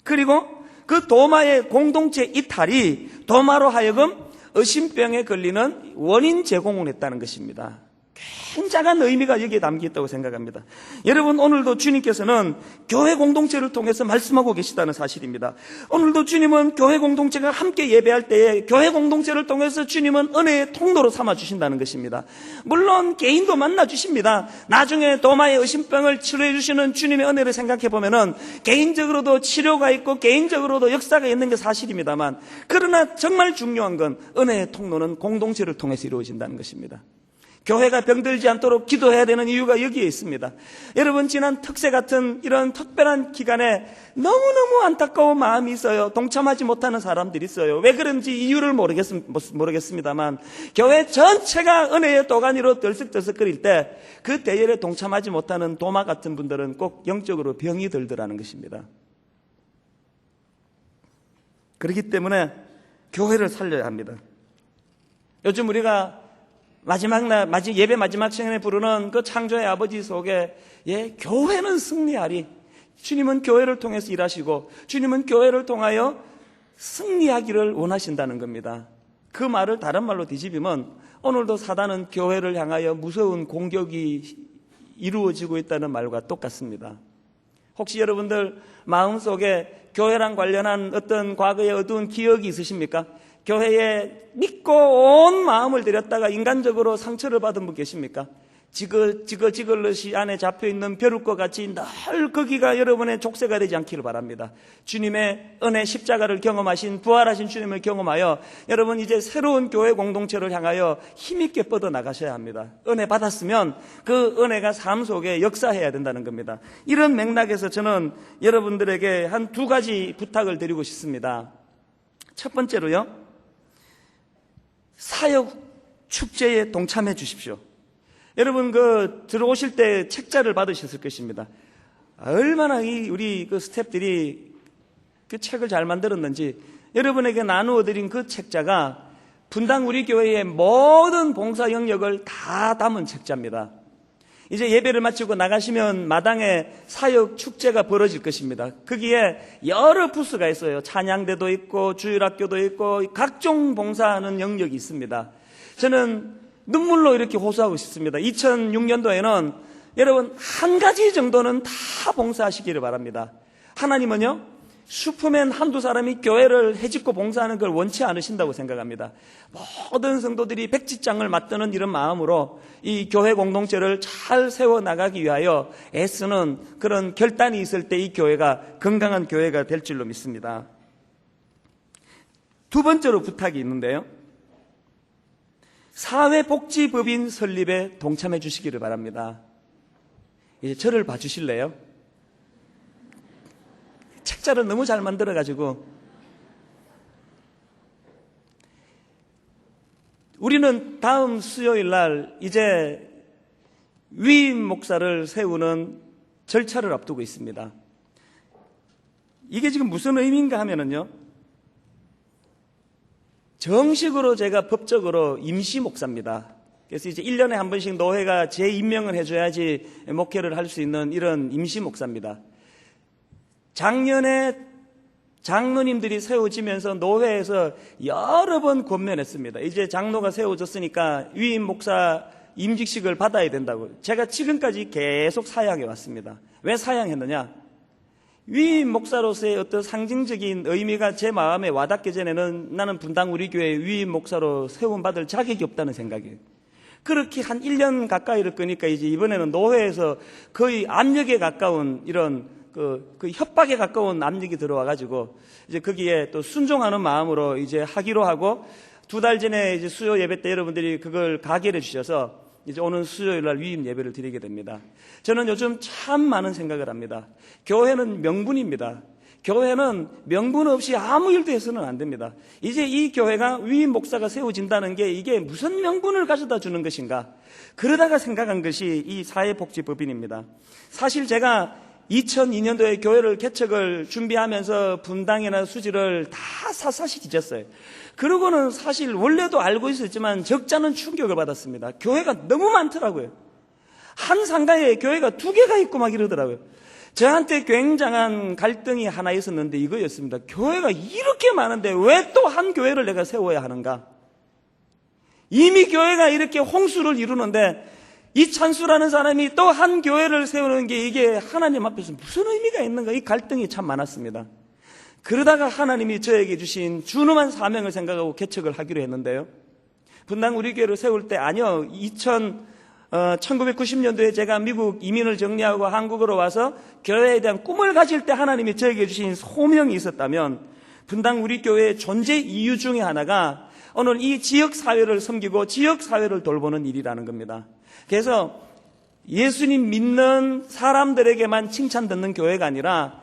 그리고 그 도마의 공동체 이탈이 도마로 하여금 의심병에 걸리는 원인 제공을 했다는 것입니다. 굉장한 의미가 여기에 담겨 있다고 생각합니다. 여러분, 오늘도 주님께서는 교회 공동체를 통해서 말씀하고 계시다는 사실입니다. 오늘도 주님은 교회 공동체가 함께 예배할 때에 교회 공동체를 통해서 주님은 은혜의 통로로 삼아주신다는 것입니다. 물론 개인도 만나주십니다. 나중에 도마의 의심병을 치료해 주시는 주님의 은혜를 생각해 보면은 개인적으로도 치료가 있고 개인적으로도 역사가 있는 게 사실입니다만, 그러나 정말 중요한 건 은혜의 통로는 공동체를 통해서 이루어진다는 것입니다. 교회가 병들지 않도록 기도해야 되는 이유가 여기에 있습니다. 여러분, 지난 특세 같은 이런 특별한 기간에 너무너무 안타까운 마음이 있어요. 동참하지 못하는 사람들이 있어요. 왜 그런지 이유를 모르겠습니다만, 교회 전체가 은혜의 도가니로 들썩들썩거릴 때 그 대열에 동참하지 못하는 도마 같은 분들은 꼭 영적으로 병이 들더라는 것입니다. 그렇기 때문에 교회를 살려야 합니다. 요즘 우리가 예배 마지막 시간에 부르는 그 창조의 아버지 속에, 교회는 승리하리. 주님은 교회를 통해서 일하시고, 주님은 교회를 통하여 승리하기를 원하신다는 겁니다. 그 말을 다른 말로 뒤집으면, 오늘도 사단은 교회를 향하여 무서운 공격이 이루어지고 있다는 말과 똑같습니다. 혹시 여러분들 마음속에 교회랑 관련한 어떤 과거의 어두운 기억이 있으십니까? 교회에 믿고 온 마음을 들였다가 인간적으로 상처를 받은 분 계십니까? 지글러시 안에 잡혀있는 벼룩과 같이 늘 거기가 여러분의 족쇄가 되지 않기를 바랍니다. 주님의 은혜 십자가를 경험하신, 부활하신 주님을 경험하여 여러분 이제 새로운 교회 공동체를 향하여 힘있게 뻗어나가셔야 합니다. 은혜 받았으면 그 은혜가 삶 속에 역사해야 된다는 겁니다. 이런 맥락에서 저는 여러분들에게 한 두 가지 부탁을 드리고 싶습니다. 첫 번째로요, 사역 축제에 동참해 주십시오. 여러분, 들어오실 때 책자를 받으셨을 것입니다. 얼마나 우리 스태프들이 그 책을 잘 만들었는지, 여러분에게 나누어 드린 그 책자가 분당 우리 교회의 모든 봉사 영역을 다 담은 책자입니다. 이제 예배를 마치고 나가시면 마당에 사역 축제가 벌어질 것입니다. 거기에 여러 부스가 있어요. 찬양대도 있고 주일학교도 있고 각종 봉사하는 영역이 있습니다. 저는 눈물로 이렇게 호소하고 싶습니다. 2006년도에는 여러분 한 가지 정도는 다 봉사하시기를 바랍니다. 하나님은요, 슈퍼맨 한두 사람이 교회를 해집고 봉사하는 걸 원치 않으신다고 생각합니다. 모든 성도들이 백지장을 맞드는 이런 마음으로 이 교회 공동체를 잘 세워나가기 위하여 애쓰는 그런 결단이 있을 때 이 교회가 건강한 교회가 될 줄로 믿습니다. 두 번째로 부탁이 있는데요, 사회복지법인 설립에 동참해 주시기를 바랍니다. 이제 저를 봐주실래요? 책자를 너무 잘 만들어가지고 우리는 다음 수요일 날 이제 위임 목사를 세우는 절차를 앞두고 있습니다. 이게 지금 무슨 의미인가 하면은요, 정식으로 제가 법적으로 임시 목사입니다. 그래서 이제 1년에 한 번씩 노회가 재임명을 해줘야지 목회를 할 수 있는 이런 임시 목사입니다. 작년에 장로님들이 세워지면서 노회에서 여러 번 권면했습니다. 이제 장로가 세워졌으니까 위임 목사 임직식을 받아야 된다고. 제가 지금까지 계속 사양해 왔습니다. 왜 사양했느냐? 위임 목사로서의 어떤 상징적인 의미가 제 마음에 와닿기 전에는 나는 분당 우리 교회 위임 목사로 세움받을 자격이 없다는 생각이에요. 그렇게 한 1년 가까이를 끄니까 이제 이번에는 노회에서 거의 압력에 가까운 이런 그 협박에 가까운 압력이 들어와가지고 이제 거기에 또 순종하는 마음으로 이제 하기로 하고, 2달 전에 이제 수요 예배 때 여러분들이 그걸 가결해 주셔서 이제 오는 수요일 날 위임 예배를 드리게 됩니다. 저는 요즘 참 많은 생각을 합니다. 교회는 명분입니다. 교회는 명분 없이 아무 일도 해서는 안 됩니다. 이제 이 교회가 위임 목사가 세워진다는 게 이게 무슨 명분을 가져다 주는 것인가? 그러다가 생각한 것이 이 사회복지법인입니다. 사실 제가 2002년도에 교회를 개척을 준비하면서 분당이나 수지를 다 샅샅이 뒤졌어요. 그러고는 사실 원래도 알고 있었지만 적잖은 충격을 받았습니다. 교회가 너무 많더라고요. 한 상가에 교회가 2개가 있고 막 이러더라고요. 저한테 굉장한 갈등이 하나 있었는데 이거였습니다. 교회가 이렇게 많은데 왜 또 한 교회를 내가 세워야 하는가? 이미 교회가 이렇게 홍수를 이루는데 이찬수라는 사람이 또 한 교회를 세우는 게 이게 하나님 앞에서 무슨 의미가 있는가? 이 갈등이 참 많았습니다. 그러다가 하나님이 저에게 주신 준엄한 사명을 생각하고 개척을 하기로 했는데요. 분당 우리 교회를 세울 때 아니요. 1990년도에 제가 미국 이민을 정리하고 한국으로 와서 교회에 대한 꿈을 가질 때 하나님이 저에게 주신 소명이 있었다면 분당 우리 교회의 존재 이유 중에 하나가 오늘 이 지역사회를 섬기고 지역사회를 돌보는 일이라는 겁니다. 그래서 예수님 믿는 사람들에게만 칭찬 듣는 교회가 아니라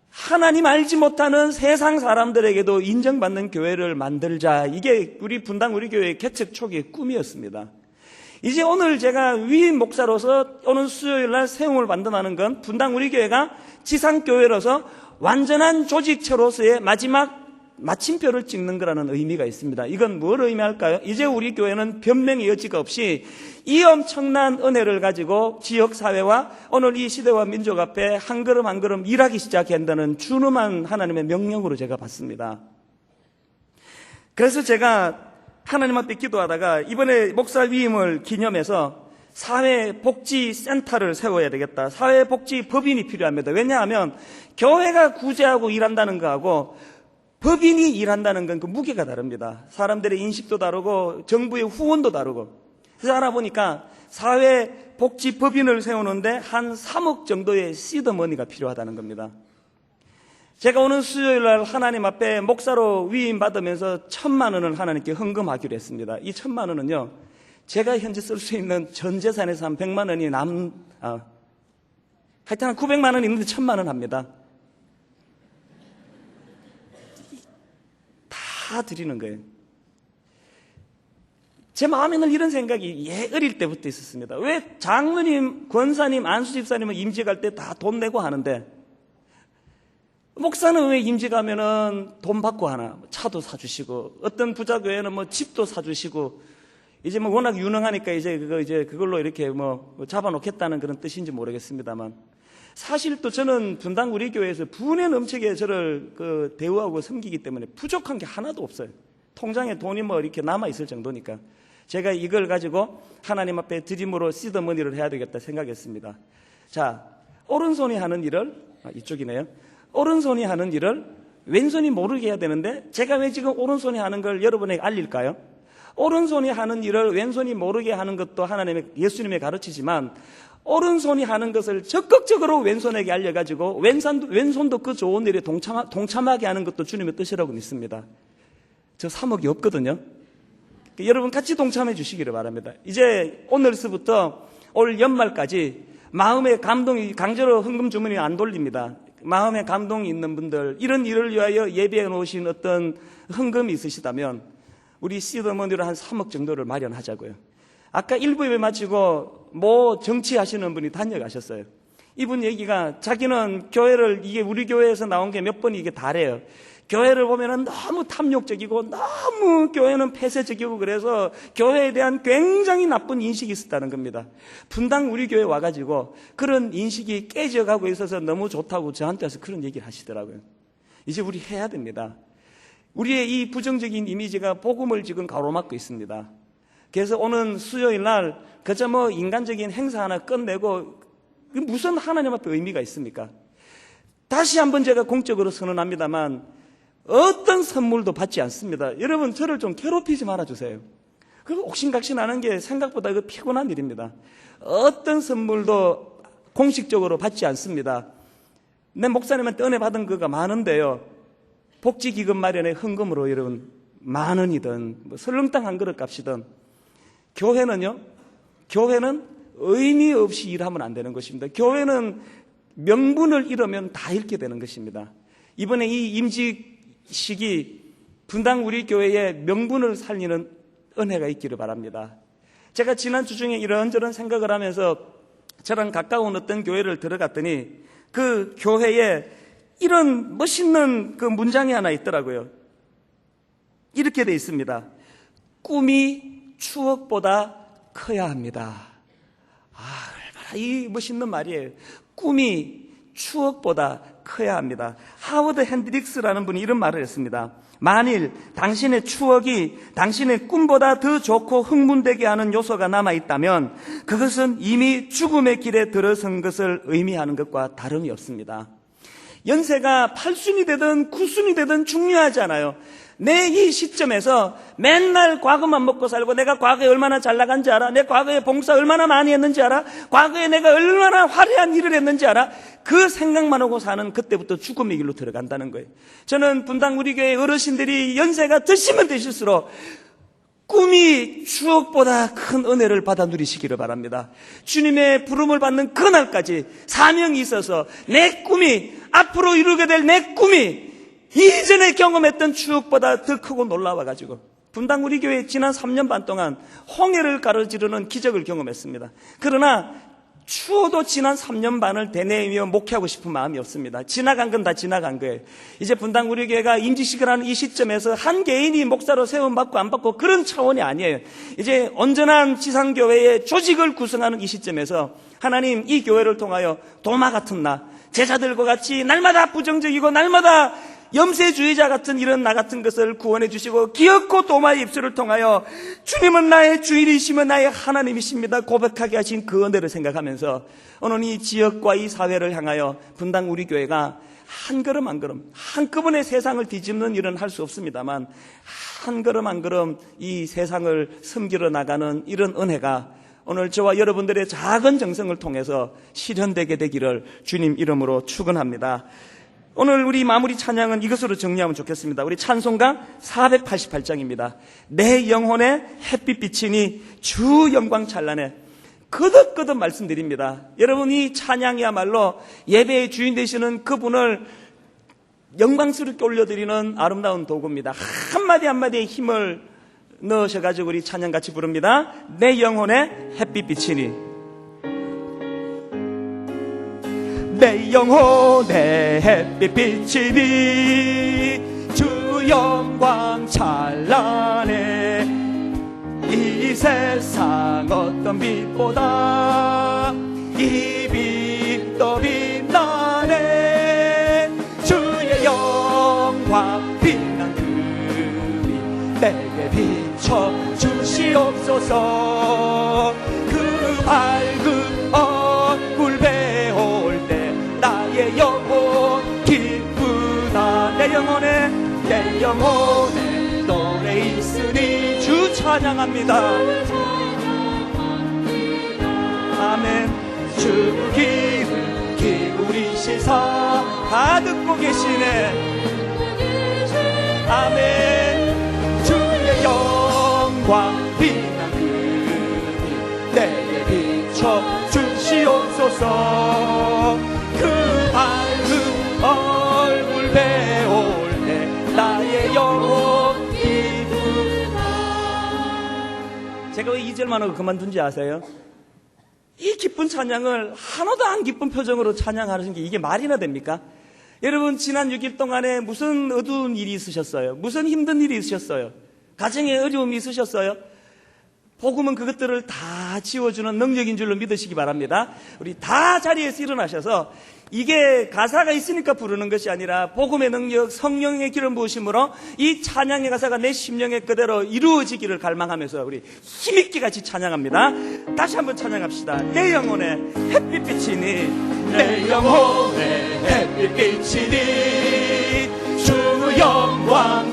하나님 알지 못하는 세상 사람들에게도 인정받는 교회를 만들자. 이게 우리 분당 우리 교회의 개척 초기의 꿈이었습니다. 이제 오늘 제가 위임 목사로서 오늘 수요일 날 세움을 반등하는 건 분당 우리 교회가 지상교회로서 완전한 조직체로서의 마지막 마침표를 찍는 거라는 의미가 있습니다. 이건 뭘 의미할까요? 이제 우리 교회는 변명의 여지가 없이 이 엄청난 은혜를 가지고 지역사회와 오늘 이 시대와 민족 앞에 한 걸음 한 걸음 일하기 시작한다는 준엄한 하나님의 명령으로 제가 봤습니다. 그래서 제가 하나님 앞에 기도하다가 이번에 목사 위임을 기념해서 사회복지센터를 세워야 되겠다. 사회복지법인이 필요합니다. 왜냐하면 교회가 구제하고 일한다는 거하고 법인이 일한다는 건 그 무게가 다릅니다. 사람들의 인식도 다르고 정부의 후원도 다르고. 그래서 알아보니까 사회복지법인을 세우는데 한 3억 정도의 시드머니가 필요하다는 겁니다. 제가 오늘 수요일 날 하나님 앞에 목사로 위임받으면서 1,000만 원을 하나님께 헌금하기로 했습니다. 이 1,000만 원은요, 제가 현재 쓸 수 있는 전 재산에서 한 100만 원이 하여튼 한 900만 원 있는데 1,000만 원 합니다. 다 드리는 거예요. 제 마음에는 이런 생각이 어릴 때부터 있었습니다. 왜 장로님, 권사님, 안수집사님은 임직 갈 때 다 돈 내고 하는데 목사는 왜 임직 가면은 돈 받고 하나? 차도 사주시고 어떤 부자 교회는 뭐 집도 사주시고 이제 뭐 워낙 유능하니까 이제 그걸로 이렇게 뭐 잡아놓겠다는 그런 뜻인지 모르겠습니다만 사실 또 저는 분당 우리 교회에서 분에 넘치게 저를 대우하고 섬기기 때문에 부족한 게 하나도 없어요. 통장에 돈이 뭐 이렇게 남아있을 정도니까 제가 이걸 가지고 하나님 앞에 드림으로 시드머니를 해야 되겠다 생각했습니다. 자, 오른손이 하는 일을, 이쪽이네요. 오른손이 하는 일을 왼손이 모르게 해야 되는데 제가 왜 지금 오른손이 하는 걸 여러분에게 알릴까요? 오른손이 하는 일을 왼손이 모르게 하는 것도 예수님의 가르치지만 오른손이 하는 것을 적극적으로 왼손에게 알려가지고 왼손도 그 좋은 일에 동참하게 하는 것도 주님의 뜻이라고 믿습니다. 저 3억이 없거든요. 여러분 같이 동참해 주시기를 바랍니다. 이제 오늘서부터 올 연말까지 마음의 감동이 강제로 헌금 주머니 안 돌립니다. 마음에 감동이 있는 분들, 이런 일을 위하여 예배해 놓으신 어떤 헌금이 있으시다면 우리 시드머니로 한 3억 정도를 마련하자고요. 아까 1부 예배 마치고 정치하시는 분이 다녀가셨어요. 이분 얘기가 자기는 교회를, 이게 우리 교회에서 나온 게 몇 번이 이게 다래요. 교회를 보면은 너무 탐욕적이고 너무 교회는 폐쇄적이고 그래서 교회에 대한 굉장히 나쁜 인식이 있었다는 겁니다. 분당 우리 교회 와가지고 그런 인식이 깨져가고 있어서 너무 좋다고 저한테 와서 그런 얘기를 하시더라고요. 이제 우리 해야 됩니다. 우리의 이 부정적인 이미지가 복음을 지금 가로막고 있습니다. 그래서 오늘 수요일 날 그저 인간적인 행사 하나 끝내고 무슨 하나님 앞에 의미가 있습니까? 다시 한번 제가 공적으로 선언합니다만 어떤 선물도 받지 않습니다. 여러분 저를 좀 괴롭히지 말아주세요. 그거 옥신각신하는 게 생각보다 피곤한 일입니다. 어떤 선물도 공식적으로 받지 않습니다. 내 목사님한테 은혜 받은 거가 많은데요. 복지기금 마련의 헌금으로 여러분 10,000원이든 설렁탕 한 그릇 값이든 교회는 의미 없이 일하면 안 되는 것입니다. 교회는 명분을 잃으면 다 잃게 되는 것입니다. 이번에 이 임직 시기 분당 우리 교회의 명분을 살리는 은혜가 있기를 바랍니다. 제가 지난주 중에 이런저런 생각을 하면서 저랑 가까운 어떤 교회를 들어갔더니 그 교회에 이런 멋있는 그 문장이 하나 있더라고요. 이렇게 돼 있습니다. 꿈이 추억보다 커야 합니다. 얼마나 이 멋있는 말이에요. 꿈이 추억보다 커야 합니다. 하워드 핸드릭스라는 분이 이런 말을 했습니다. 만일 당신의 추억이 당신의 꿈보다 더 좋고 흥분되게 하는 요소가 남아있다면 그것은 이미 죽음의 길에 들어선 것을 의미하는 것과 다름이 없습니다. 연세가 8순이 되든 9순이 되든 중요하지 않아요. 내 이 시점에서 맨날 과거만 먹고 살고 내가 과거에 얼마나 잘 나간지 알아? 내 과거에 봉사 얼마나 많이 했는지 알아? 과거에 내가 얼마나 화려한 일을 했는지 알아? 그 생각만 하고 사는 그때부터 죽음의 길로 들어간다는 거예요. 저는 분당 우리 교회 어르신들이 연세가 드시면 드실수록 꿈이 추억보다 큰 은혜를 받아 누리시기를 바랍니다. 주님의 부름을 받는 그날까지 사명이 있어서 내 꿈이 앞으로 이루게 될 내 꿈이 이전에 경험했던 추억보다 더 크고 놀라워가지고 분당 우리 교회 지난 3년 반 동안 홍해를 가로지르는 기적을 경험했습니다. 그러나 추워도 지난 3년 반을 되뇌이며 목회하고 싶은 마음이 없습니다. 지나간 건 다 지나간 거예요. 이제 분당 우리 교회가 임직식을 하는 이 시점에서 한 개인이 목사로 세움받고 안 받고 그런 차원이 아니에요. 이제 온전한 지상교회의 조직을 구성하는 이 시점에서 하나님 이 교회를 통하여 도마 같은 나, 제자들과 같이 날마다 부정적이고 날마다 염세주의자 같은 이런 나 같은 것을 구원해 주시고 기어코 도마의 입술을 통하여 주님은 나의 주인이시며 나의 하나님이십니다 고백하게 하신 그 은혜를 생각하면서 오늘 이 지역과 이 사회를 향하여 분당 우리 교회가 한 걸음 한 걸음 한꺼번에 세상을 뒤집는 일은 할 수 없습니다만 한 걸음 한 걸음 이 세상을 섬기러 나가는 이런 은혜가 오늘 저와 여러분들의 작은 정성을 통해서 실현되게 되기를 주님 이름으로 축원합니다. 오늘 우리 마무리 찬양은 이것으로 정리하면 좋겠습니다. 우리 찬송가 488장입니다. 내 영혼에 햇빛 비치니 주 영광 찬란해. 거듭거듭 말씀드립니다. 여러분 이 찬양이야말로 예배의 주인 되시는 그분을 영광스럽게 올려드리는 아름다운 도구입니다. 한마디 한마디에 힘을 넣으셔가지고 우리 찬양 같이 부릅니다. 내 영혼에 햇빛 비치니 내 영혼에 햇빛 비치니 주 영광 찬란해 이 세상 어떤 빛보다 이 빛 더 빛나네 주의 영광 빛난 그 빛 내게 비춰 주시옵소서 그 밝은 얼굴 배울 때 나의 영혼 기쁘다 내 영혼에 노래 있으니 주 찬양합니다 아멘 주 귀를 기울이시사 다 듣고 계시네 아멘 주의 영광 빛난 그 빛 내게 비춰 주시옵소서 그 밝은 얼굴 배울 때 나의 영혼 기쁘다 제가 왜 2절만 하고 그만둔지 아세요? 이 기쁜 찬양을 하나도 안 기쁜 표정으로 찬양하는 게 이게 말이나 됩니까? 여러분 지난 6일 동안에 무슨 어두운 일이 있으셨어요? 무슨 힘든 일이 있으셨어요? 가정에 어려움이 있으셨어요? 복음은 그것들을 다 지워주는 능력인 줄로 믿으시기 바랍니다. 우리 다 자리에서 일어나셔서 이게 가사가 있으니까 부르는 것이 아니라 복음의 능력, 성령의 기름 부으심으로 이 찬양의 가사가 내 심령에 그대로 이루어지기를 갈망하면서 우리 힘있게 같이 찬양합니다. 다시 한번 찬양합시다. 내 영혼에 햇빛 비치니 내 영혼에 햇빛 비치니 주 영광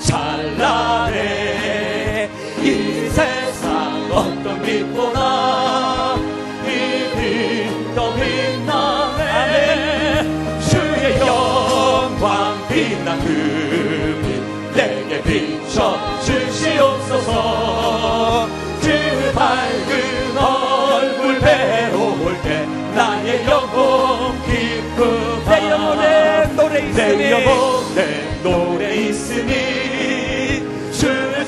찬란해 이 세상 어떤 빛보다 이 빛 더 빛나네 주의 영광 빛난 그 빛 내게 비춰 주시옵소서 그 밝은 얼굴 배울 때 나의 영혼 기쁨 내 영혼에 노래 있으니 내 영혼에 노래 있으니 주를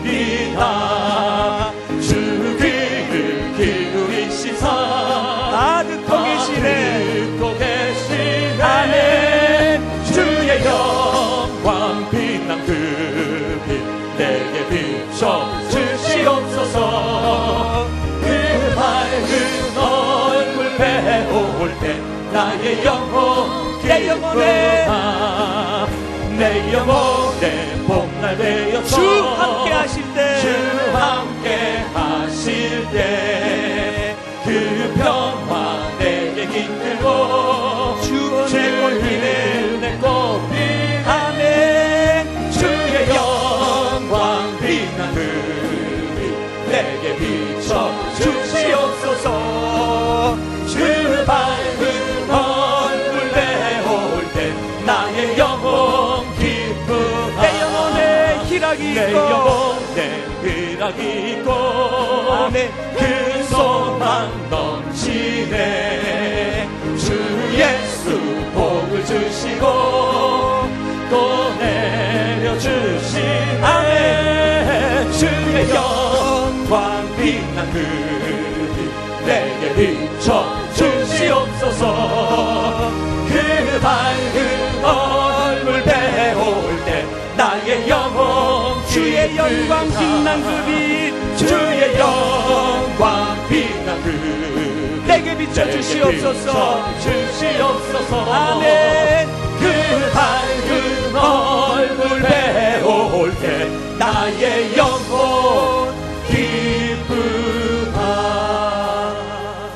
찬양합니다 주 귀를 기울이시사 다 듣고 계시네 영광 빛난 그 빛 내게 비춰 주시옵소서. 그 밝은 얼굴 배울 때 나의 영혼 기쁘나 내 영혼의 봄날 되어서 주 함께 하실 때 주 함께 하실 때 그 평화 내게 깃들고 주의 꽃빛 아멘. 주의 영광 빛난 그 빛 내게 비춰 주시옵소서. 주 밝은 얼굴 배울 때 나의 영혼 기쁘다. 내 영혼에 희락이 내 있고 영혼에 희락이 있고 아멘. 그 소망 넘치네. 주 예수 복을 주시고 또 내려주신 아멘. 주의 영광 빛난 그 빛 내게 비춰 주시옵소서. 그 밝은 얼굴 배울 때 나의 영혼 주의 영광 빛난 그 빛 주의 영광 빛난 그 빛 내게 비춰 주시옵소서. 주시옵소서. 아멘. 그 밝은 얼굴 배울 때 나의 영혼 기쁘다.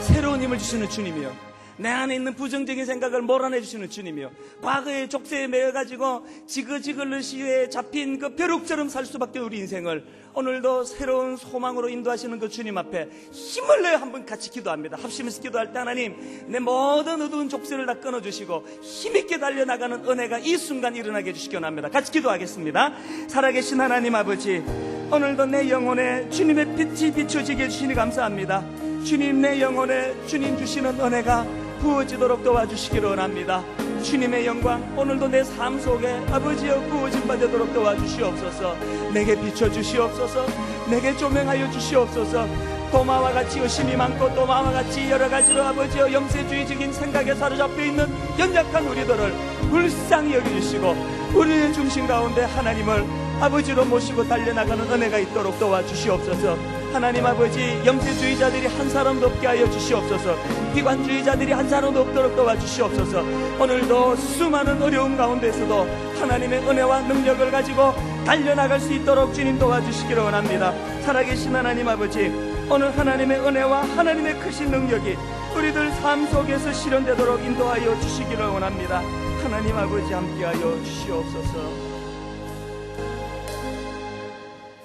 새로운 힘을 주시는 주님이요, 내 안에 있는 부정적인 생각을 몰아내 주시는 주님이요, 과거의 족쇄에 매여가지고 지그지글르시에 잡힌 그 벼룩처럼 살 수밖에 우리 인생을 오늘도 새로운 소망으로 인도하시는 그 주님 앞에 힘을 내어 한번 같이 기도합니다. 합심해서 기도할 때 하나님, 내 모든 어두운 족쇄를 다 끊어주시고 힘있게 달려나가는 은혜가 이 순간 일어나게 해주시기 원합니다. 같이 기도하겠습니다. 살아계신 하나님 아버지, 오늘도 내 영혼에 주님의 빛이 비춰지게 해주시니 감사합니다. 주님, 내 영혼에 주님 주시는 은혜가 부어지도록 도와주시기를 원합니다. 주님의 영광 오늘도 내 삶 속에 아버지여 부어짐 받도록 도와주시옵소서. 내게 비춰주시옵소서. 내게 조명하여 주시옵소서. 도마와 같이 의심이 많고 도마와 같이 여러 가지로 아버지여 영세주의적인 생각에 사로잡혀 있는 연약한 우리들을 불쌍히 여겨주시고 우리의 중심 가운데 하나님을 아버지로 모시고 달려나가는 은혜가 있도록 도와주시옵소서. 하나님 아버지, 영세주의자들이 한 사람도 없게 하여 주시옵소서. 비관주의자들이 한 사람도 없도록 도와주시옵소서. 오늘도 수많은 어려움 가운데서도 하나님의 은혜와 능력을 가지고 달려나갈 수 있도록 주님 도와주시기를 원합니다. 살아계신 하나님 아버지, 오늘 하나님의 은혜와 하나님의 크신 능력이 우리들 삶 속에서 실현되도록 인도하여 주시기를 원합니다. 하나님 아버지, 함께하여 주시옵소서.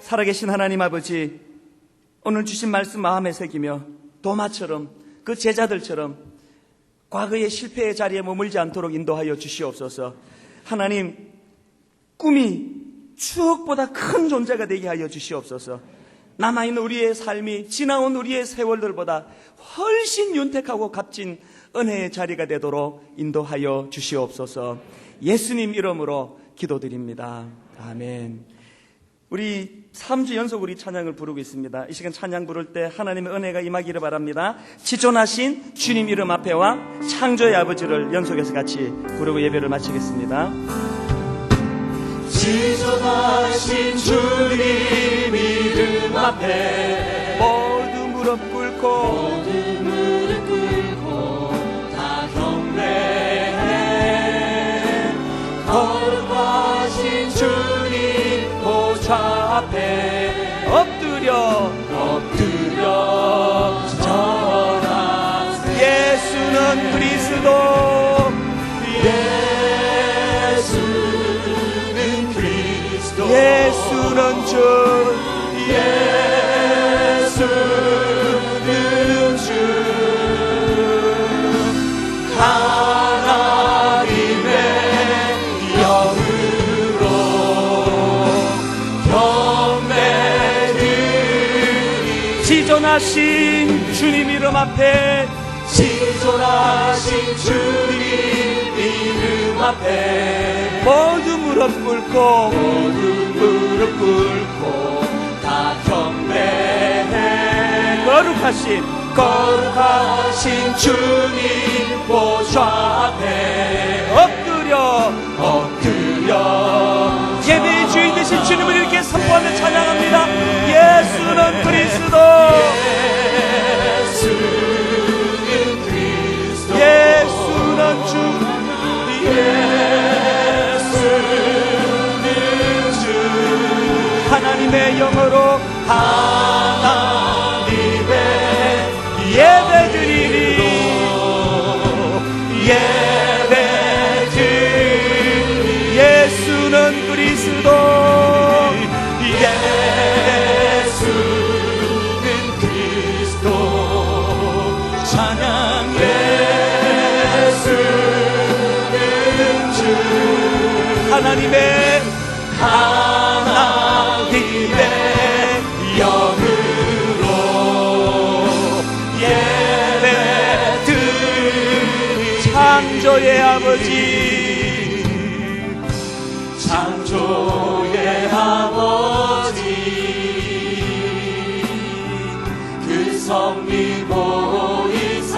살아계신 하나님 아버지, 오늘 주신 말씀 마음에 새기며 도마처럼 그 제자들처럼 과거의 실패의 자리에 머물지 않도록 인도하여 주시옵소서. 하나님, 꿈이 추억보다 큰 존재가 되게 하여 주시옵소서. 남아있는 우리의 삶이 지나온 우리의 세월들보다 훨씬 윤택하고 값진 은혜의 자리가 되도록 인도하여 주시옵소서. 예수님 이름으로 기도드립니다. 아멘. 우리 3주 연속 우리 찬양을 부르고 있습니다. 이 시간 찬양 부를 때 하나님의 은혜가 임하기를 바랍니다. 지존하신 주님 이름 앞에와 창조의 아버지를 연속해서 같이 부르고 예배를 마치겠습니다. 지존하신 주님 이름 앞에 모두 무릎 꿇고 다 경배해. 거룩하신 주님 보좌 앞에 엎드려 전하세. 예수는 그리스도, 예수는 그리스도, 예수는 주, 예수는 주, 하나님의 영으로 경배드리니. 지존하신 주님 이름 앞에, 지존하신 주님 이름 앞에 모두 무릎 꿇고 다 경배해. 거룩하신 주님 보좌 앞에 엎드려 예배의 주인 되신 주님을 이렇게 선포하며 찬양합니다. 예수는 그리스도, 예수는 주, 하나님의 영으로 하나님의 예배드리리, 예배드리리. 예수는 그리스도, 예수는 그리스도 찬양. 예수는 주 하나님의 영으로 예배드리리. 창조의 아버지, 창조의 아버지 그 성리 보이사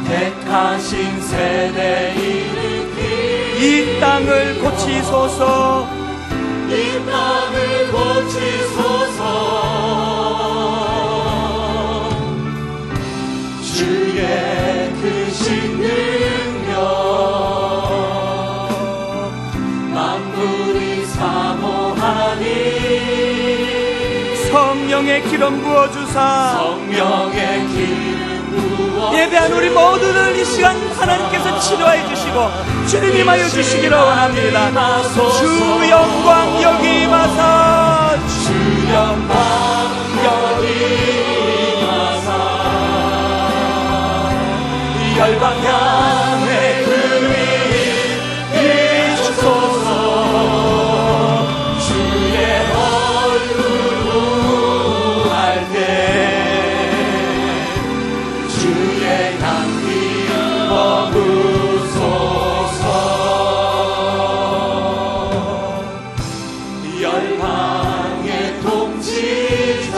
택하신 세대 일으키 이 땅을 고치소서, 이 땅을 고치소서. 주의 크신 능력 만물이 사모하니 성령의 기름 부어주사, 성령의 기름 부어 예배한 우리 모두를 이 시간 하나님께서 치료해 주시고 주님 임하여 주시기를 원합니다. 주 영광 여기 임하사, 주 영광 여기 임하사 열방 향해 그 위 비추소서. 주의 얼굴 구할 때 주의 향기 머무소서. 열방의 통치자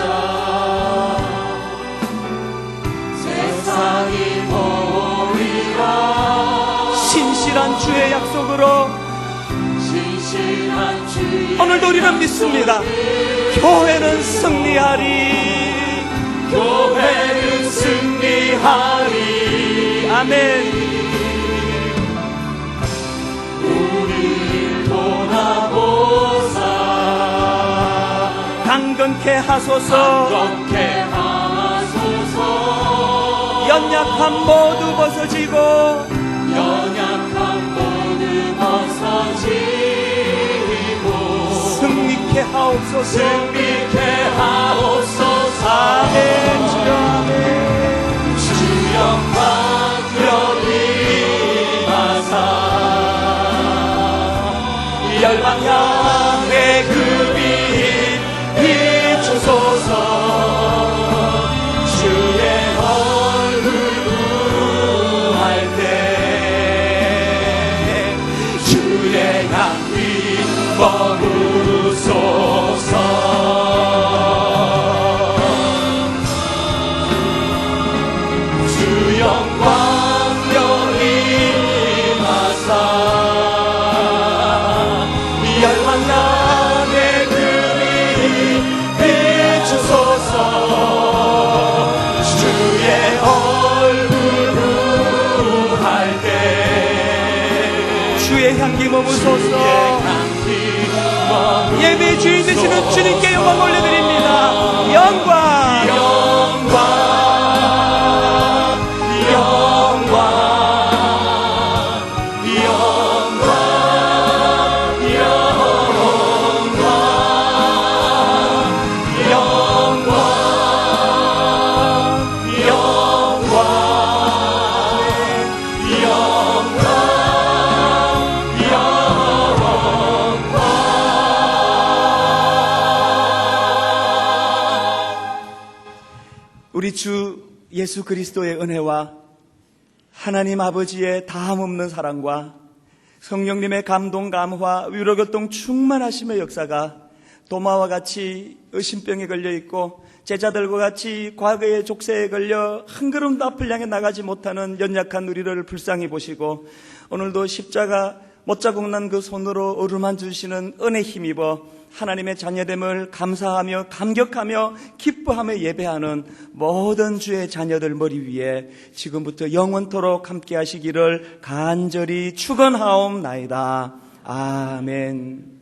세상이 보리라. 신실한 주의 약속으로 신실한 주의 오늘도 우리는 믿습니다. 교회는 승리하리, 교회는 승리하리. 아멘. 우리 돌아보사 강건케 하소서, 강건케 하소서. 연약함 모두 벗어지고 연약함 모두 벗어지고 승리케 하옵소서. 승리케 하옵소서. 아멘. 주여 아멘. 주 영광 여기 임하사 열방 향해 그 빛 비추소서. 주의 얼굴 구할 때 주의 향기 머무소서. 주 영광 여기 임하사 열방 향해 그 빛 비추소서. 주의 얼굴 구할 때 주의 향기 머무소서. 주의 향기 머무소서. 예배의 주인 되시는 주님께 영광 올려드립니다. 영광, 영광 영광 영광 영광 영광 영광 우리 주 예수 그리스도의 은혜와 하나님 아버지의 다함없는 사랑과 성령님의 감동, 감화, 위로교통 충만하심의 역사가 도마와 같이 의심병에 걸려 있고 제자들과 같이 과거의 족쇄에 걸려 한 걸음도 앞을 향해 나가지 못하는 연약한 우리를 불쌍히 보시고 오늘도 십자가 못자국 난 그 손으로 어루만 주시는 은혜 힘입어 하나님의 자녀됨을 감사하며 감격하며 기뻐하며 예배하는 모든 주의 자녀들 머리 위에 지금부터 영원토록 함께 하시기를 간절히 축원하옵나이다. 아멘.